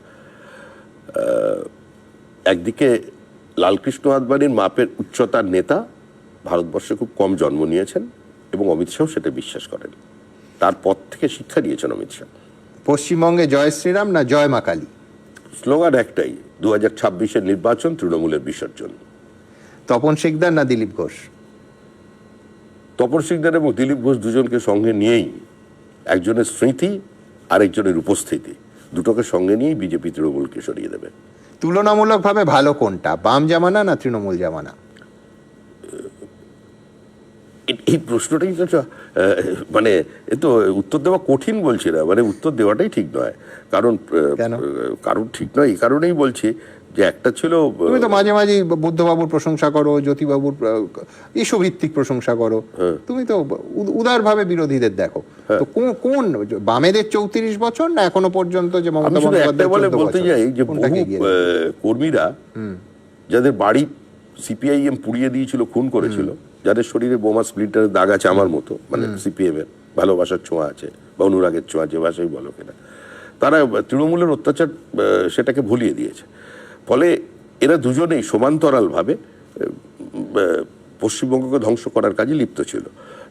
একদিকে লালকৃষ্ণ আদবানির মাপের উচ্চতার নেতা ভারতবর্ষে খুব কম জন্ম নিয়েছেন, এবং অমিত শাহ সেটা বিশ্বাস করেন, তার পথ থেকে শিক্ষা নিয়েছেন অমিত শাহ। পশ্চিমবঙ্গে জয় শ্রীরাম না জয় মা কালী? স্লোগান একটাই, 2026-এর নির্বাচন তৃণমূলের বিসর্জন। তপন শিকদার না দিলীপ ঘোষ? তপন শিকদার এবং দিলীপ ঘোষ দুজনকে সঙ্গে নিয়েই, একজনের স্মৃতি আরেকজনের উপস্থিতি, দুটোকে সঙ্গে নিয়েই বিজেপি তৃণমূলকে সরিয়ে দেবে। তুলনামূলকভাবে ভালো কোনটা, বাম জামানা না তৃণমূল জামানা? এই প্রশ্নটাই তো মানে এ তো উত্তর দেওয়া কঠিন বলছি না, মানে উত্তর দেওয়াটাই ঠিক নয়। কারণ ঠিক নয় এই কারণেই বলছি যে একটা ছিল, তুমি তো মাঝে মাঝে বুদ্ধবাবুর প্রশংসা করো, জ্যোতিবাবুর ইস্যু ভিত্তিক প্রশংসা করো, তুমি তো উদারভাবে বিরোধীদের দেখো। তো কোন বামেদের 34 বছর না এখনো পর্যন্ত যে মমতা বন্দ্যোপাধ্যায় বলতে যাই যে বহু কর্মীরা যাদের বাড়ি সিপিআইএম পুড়িয়ে দিয়েছিল, খুন করেছিল, যাদের শরীরে বোমা স্প্লিন্টারের দাগ আছে আমার মতো, মানে সিপিএম এর ভালোবাসার ছোঁয়া আছে বা অনুরাগের ছোঁয়া, যে ভাষাই বলো কিনা, তারা তৃণমূলের অত্যাচার সেটাকে ভুলিয়ে দিয়েছে। ফলে এরা দুজনেই সমান্তরালভাবে পশ্চিমবঙ্গকে ধ্বংস করার কাজে লিপ্ত ছিল।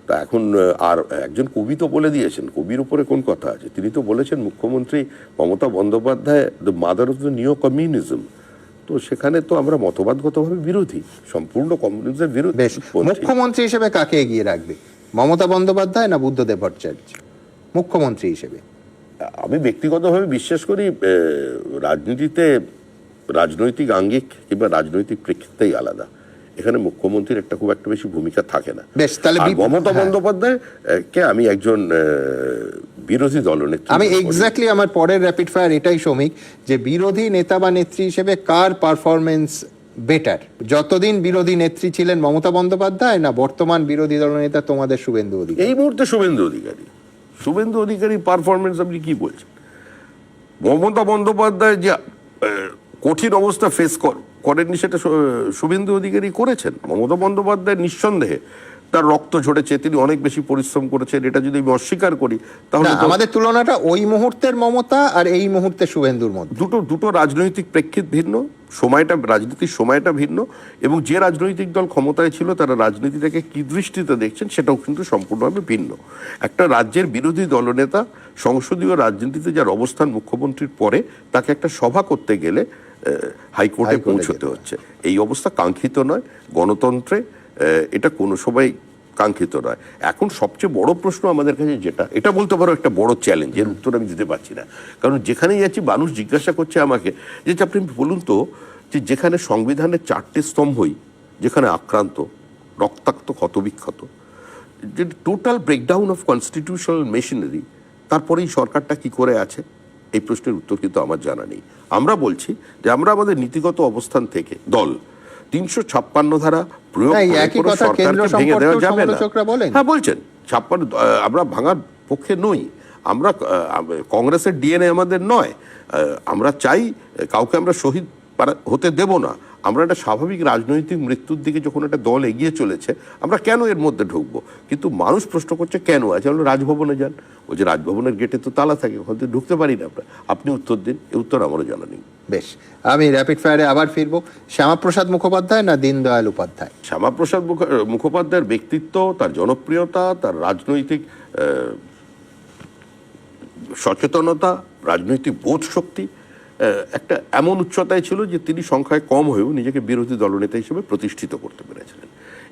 তা এখন আর একজন কবি তো বলে দিয়েছেন, কবির উপরে কোন কথা আছে, তিনি তো বলেছেন মুখ্যমন্ত্রী Mamata Bandyopadhyay the mother of the নিও কমিউনিজম। তো সেখানে তো আমরা মতবাদগতভাবে বিরোধী, সম্পূর্ণ কমিউনিজমের বিরোধী। মুখ্যমন্ত্রী হিসেবে কাকে এগিয়ে রাখবে, মমতা বন্দ্যোপাধ্যায় না বুদ্ধদেব ভট্টাচার্য মুখ্যমন্ত্রী হিসেবে? আমি ব্যক্তিগতভাবে বিশ্বাস করি রাজনীতিতে রাজনৈতিক আঙ্গিক কিংবা রাজনৈতিক প্রেক্ষিতেই আলাদা। এখানে মুখ্যমন্ত্রীর একটা খুব একটা বেশি ভূমিকা থাকে না। বেশ, তাহলে আর মমতা বন্দ্যোপাধ্যায় কে আমি একজন বিরোধী দলনেত্রী, আমি এক্স্যাক্টলি আমার পরের র্যাপিড ফায়ার এটাই শ্রমিক, যে বিরোধী নেতা বা নেত্রী হিসেবে কার পারফরমেন্স বেটার? যতদিন বিরোধী নেত্রী ছিলেন মমতা বন্দ্যোপাধ্যায়, না বর্তমান বিরোধী দলনেতা তোমাদের শুভেন্দু অধিকারী? এই মুহূর্তে শুভেন্দু অধিকারী পারফরমেন্স আপনি কি বলছেন? মমতা বন্দ্যোপাধ্যায় যে কঠিন অবস্থা ফেস করেননি সেটা শুভেন্দু অধিকারী করেছেন। মমতা বন্দ্যোপাধ্যায় নিঃসন্দেহে তার রক্ত ঝরেছে, তিনি অনেক বেশি পরিশ্রম করেছেন, এটা যদি আমি অস্বীকার করি তাহলে আমাদের তুলনাটা ওই মুহূর্তের মমতা আর এই মুহূর্তে শুভেন্দুর মধ্যে দুটো রাজনৈতিক প্রেক্ষিত ভিন্ন, রাজনীতির সময়টা ভিন্ন, এবং যে রাজনৈতিক দল ক্ষমতায় ছিল তারা রাজনীতিটাকে কি দৃষ্টিতে দেখছেন সেটাও কিন্তু সম্পূর্ণভাবে ভিন্ন। একটা রাজ্যের বিরোধী দলনেতা সংসদীয় রাজনীতিতে যার অবস্থান মুখ্যমন্ত্রীর পরে, তাকে একটা সভা করতে গেলে হাইকোর্টে পৌঁছতে হচ্ছে। এই অবস্থা কাঙ্ক্ষিত নয় গণতন্ত্রে, এটা কোনো সময় কাঙ্ক্ষিত নয়। এখন সবচেয়ে বড় প্রশ্ন আমাদের কাছে যেটা, এটা বলতে পারো একটা বড় চ্যালেঞ্জ, এর উত্তর আমি দিতে পারছি না, কারণ যেখানেই যাচ্ছি মানুষ জিজ্ঞাসা করছে আমাকে যে আপনি বলুন তো, যে যেখানে সংবিধানের 4টে স্তম্ভই যেখানে আক্রান্ত, রক্তাক্ত, ক্ষতবিক্ষত, যে total breakdown of constitutional machinery, তারপরেই সরকারটা কি করে আছে, এই প্রশ্নের উত্তর কিন্তু আমার জানা নেই। আমরা বলছি যে আমরা আমাদের নীতিগত অবস্থান থেকে দল 356 ধারা প্রয়োগ করে সরকারকে ভেঙে দেওয়া যাবে না। হ্যাঁ বলছেন 56, আমরা ভাঙার পক্ষে নই, আমরা কংগ্রেসের ডিএনএ আমাদের নয়, আমরা চাই কাউকে আমরা শহীদ হতে দেব না। আমরা একটা স্বাভাবিক রাজনৈতিক মৃত্যুর দিকে যখন একটা দল এগিয়ে চলেছে, আমরা কেন এর মধ্যে ঢুকবো? কিন্তু মানুষ প্রশ্ন করছে কেন আছে, আমরা রাজভবনে যান, ওই যে রাজভবনের গেটে তো তালা থাকে, ওখান থেকে ঢুকতে পারি না আমরা। আপনি উত্তর দিন, এই উত্তর আমারও জানা নেই। বেশ, আমি র্যাপিড ফায়ারে আবার ফিরবো। শ্যামাপ্রসাদ মুখোপাধ্যায় না দীনদয়াল উপাধ্যায়? শ্যামাপ্রসাদ মুখোপাধ্যায়ের ব্যক্তিত্ব, তার জনপ্রিয়তা, তার রাজনৈতিক সচেতনতা, রাজনৈতিক বোধ শক্তি একটা এমন উচ্চতায় ছিল যে তিনি সংখ্যায় কম হয়েও নিজেকে বিরোধী দলনেতা হিসেবে প্রতিষ্ঠিত করতে পেরেছিলেন।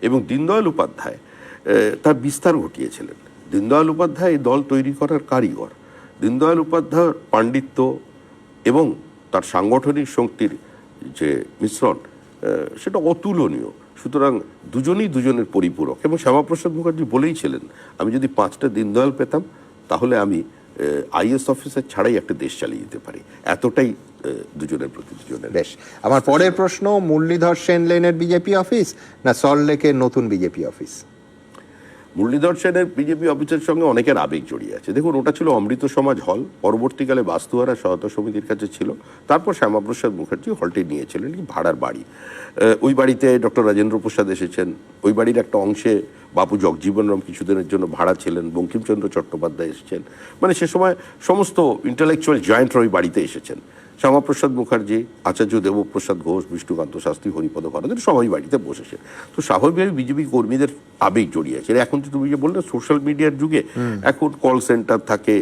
এবং দীনদয়াল উপাধ্যায় তার বিস্তার ঘটিয়েছিলেন। দীনদয়াল উপাধ্যায় এই দল তৈরি করার কারিগর। দীনদয়াল উপাধ্যায়ের পাণ্ডিত্য এবং তার সাংগঠনিক শক্তির যে মিশ্রণ, সেটা অতুলনীয়। সুতরাং দুজনেই দুজনের পরিপূরক। এবং শ্যামাপ্রসাদ মুখার্জি বলেইছিলেন, আমি যদি 5টা দীনদয়াল পেতাম তাহলে আমি আইএস অফিসার ছাড়াই একটা দেশ চালিয়ে যেতে পারি। এতটাই দুজনের প্রতি দুজনের। বেশ, আমার পরের প্রশ্ন, মুরলীধর সেন লেনের বিজেপি অফিস না সল্টলেকের নতুন বিজেপি অফিস? মুরলীধর সেনের বিজেপি অফিসের সঙ্গে অনেকের আবেগ জড়িয়ে আছে। দেখুন, ওটা ছিল অমৃত সমাজ হল, পরবর্তীকালে বাস্তুহারা সহায়তা সমিতির কাছে ছিল। তারপর শ্যামাপ্রসাদ মুখার্জি হলটি নিয়েছিলেন, ভাড়ার বাড়ি। ওই বাড়িতে ডক্টর রাজেন্দ্র প্রসাদ এসেছেন। ওই বাড়ির একটা অংশে বাপু জগজীবনরাম কিছুদিনের জন্য ভাড়া ছিলেন, বঙ্কিমচন্দ্র চট্টোপাধ্যায় এসেছেন। মানে সে সময় সমস্ত ইন্টেলেকচুয়াল জয়েন্টরা ওই বাড়িতে এসেছেন। শ্যামাপ্রসাদ মুখার্জি, আচার্য দেবপ্রসাদ ঘোষ, বিষ্ণুকান্ত শাস্ত্রী, হরিপদ ভারতের সবাই বাড়িতে বসেছে। তো স্বাভাবিকভাবে বিজেপি কর্মীদের আবেগ জড়িয়ে আছে। এখন তো তুমি যে বললে সোশ্যাল মিডিয়ার যুগে এখন কল সেন্টার থাকে,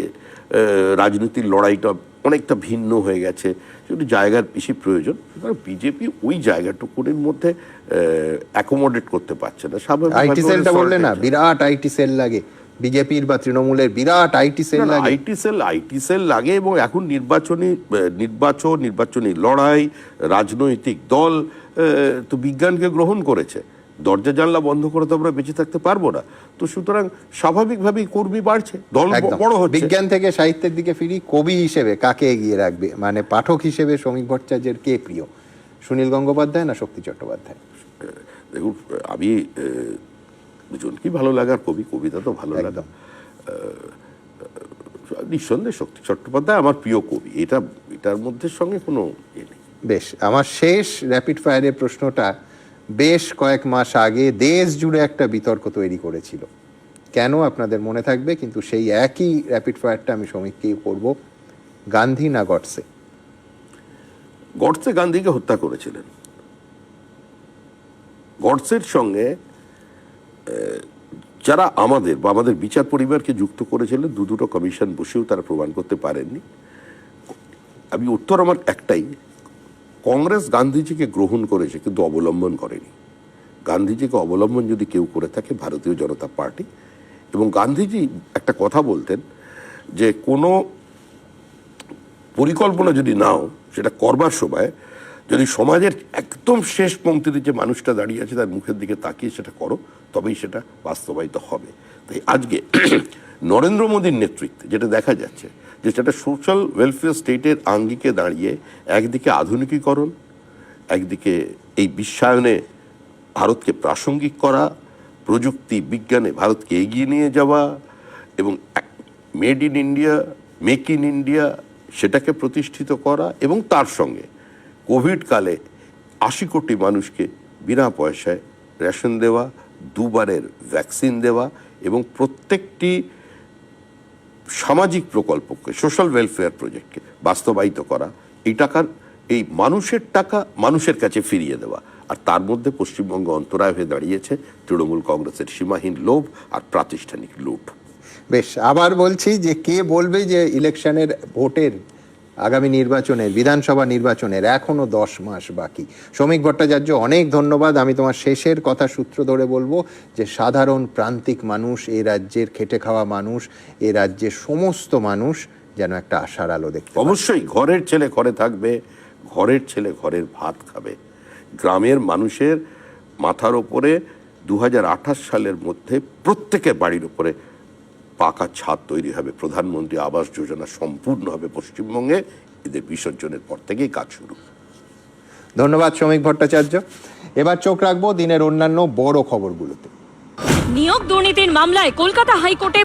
রাজনীতির লড়াইটা অনেকটা ভিন্ন হয়ে গেছে, সেটা জায়গার বেশি প্রয়োজন। বিজেপি ওই জায়গাটুকুর মধ্যে অ্যাকোমোডেট করতে পারছে না। আইটি সেলটা বললে না, বিরাট আইটি সেল লাগে বিজেপির বা তৃণমূলের, বিরাট আইটি সেল লাগে। আইটি সেল লাগে। এবং এখন নির্বাচনী লড়াই, রাজনৈতিক দল তো বিজ্ঞানকে গ্রহণ করেছে। দরজা জানলা বন্ধ করে তো আমরা বেঁচে থাকতে পারবো না। তো সুতরাং স্বাভাবিকভাবেই কর্মী বাড়ছে, দল বড় হচ্ছে। বিজ্ঞান থেকে সাহিত্যের দিকে ফিরি, কবি হিসেবে কাকে এগিয়ে রাখবে? মানে পাঠক হিসেবে শ্রমিক ভট্টাচার্যের কে প্রিয়, সুনীল গঙ্গোপাধ্যায় না শক্তি চট্টোপাধ্যায়? দেখুন, আমি দুজনকেই ভালো লাগার কবি, কবিতা তো ভালো লাগা। নিঃসন্দেহে শক্তি চট্টোপাধ্যায় আমার প্রিয় কবি, এটার মধ্যে সঙ্গে কোনো ইয়ে নেই। বেশ, আমার শেষ র্যাপিড ফায়ারের প্রশ্নটা বেশ কয়েক মাস আগে দেশ জুড়ে একটা বিতর্ক তৈরি করেছিল। কেন আপনাদের মনে থাকবে, কিন্তু সেই একই র্যাপিড ফায়ারটা আমি শ্রমিককেই করব। গান্ধী না গডসে? গডসে গান্ধীকে হত্যা করেছিলেন। গডসের সঙ্গে যারা আমাদের বিচার পরিবারকে যুক্ত করেছিলেন, দুটো কমিশন বসেও তারা প্রমাণ করতে পারেননি। আমি উত্তর আমার একটাই, কংগ্রেস গান্ধীজিকে গ্রহণ করেছে কিন্তু অবলম্বন করেনি। গান্ধীজিকে অবলম্বন যদি কেউ করে থাকে, ভারতীয় জনতা পার্টি। এবং গান্ধীজি একটা কথা বলতেন যে কোনো পরিকল্পনা যদি নাও, সেটা করবার সময় যদি সমাজের একদম শেষ পংক্তিতে যে মানুষটা দাঁড়িয়ে আছে তার মুখের দিকে তাকিয়ে সেটা করো, তবেই সেটা বাস্তবায়িত হবে। তাই আজকে নরেন্দ্র মোদীর নেতৃত্বে যেটা দেখা যাচ্ছে যে সেটা সোশ্যাল ওয়েলফেয়ার স্টেটের আঙ্গিকে দাঁড়িয়ে একদিকে আধুনিকীকরণ, একদিকে এই বিশ্বায়নে ভারতকে প্রাসঙ্গিক করা, প্রযুক্তি বিজ্ঞানে ভারতকে এগিয়ে নিয়ে যাওয়া এবং made in India, make in India সেটাকে প্রতিষ্ঠিত করা, এবং তার সঙ্গে কোভিড কালে 80 কোটি মানুষকে বিনা পয়সায় রেশন দেওয়া, 2 বারের ভ্যাকসিন দেওয়া এবং প্রত্যেকটি সামাজিক প্রকল্পকে, সোশ্যাল ওয়েলফেয়ার প্রজেক্টকে বাস্তবায়িত করা, এই টাকার, এই মানুষের টাকা মানুষের কাছে ফিরিয়ে দেওয়া। আর তার মধ্যে পশ্চিমবঙ্গ অন্তরায় হয়ে দাঁড়িয়েছে তৃণমূল কংগ্রেসের সীমাহীন লোভ আর প্রাতিষ্ঠানিক লুট। বেশ, আবার বলছি যে কে বলবে যে ইলেকশনের, ভোটের, আগামী নির্বাচনের, বিধানসভা নির্বাচনের এখনো 10 মাস বাকি। শ্রমিক ভট্টাচার্য, অনেক ধন্যবাদ। আমি তোমার শেষের কথা সূত্র ধরে বলবো যে সাধারণ প্রান্তিক মানুষ, এই রাজ্যের খেটে খাওয়া মানুষ, এই রাজ্যের সমস্ত মানুষ যেন একটা আশার আলো দেখতে পায়। অবশ্যই ঘরের ছেলে ঘরে থাকবে, ঘরের ছেলে ঘরের ভাত খাবে। গ্রামের মানুষের মাথার ওপরে 2028 সালের মধ্যে প্রত্যেকের বাড়ির উপরে পাকা ছাদ তৈরি হবে। প্রধানমন্ত্রী আবাস যোজনা সম্পূর্ণ হবে পশ্চিমবঙ্গে। এদের বিসর্জনের পর থেকেই কাজ শুরু। ধন্যবাদ শ্রমিক ভট্টাচার্য। এবার চোখ রাখবো দিনের অন্যান্য বড় খবরগুলোতে। নিয়োগ দুর্নীতির মামলায় কলকাতা হাইকোর্টে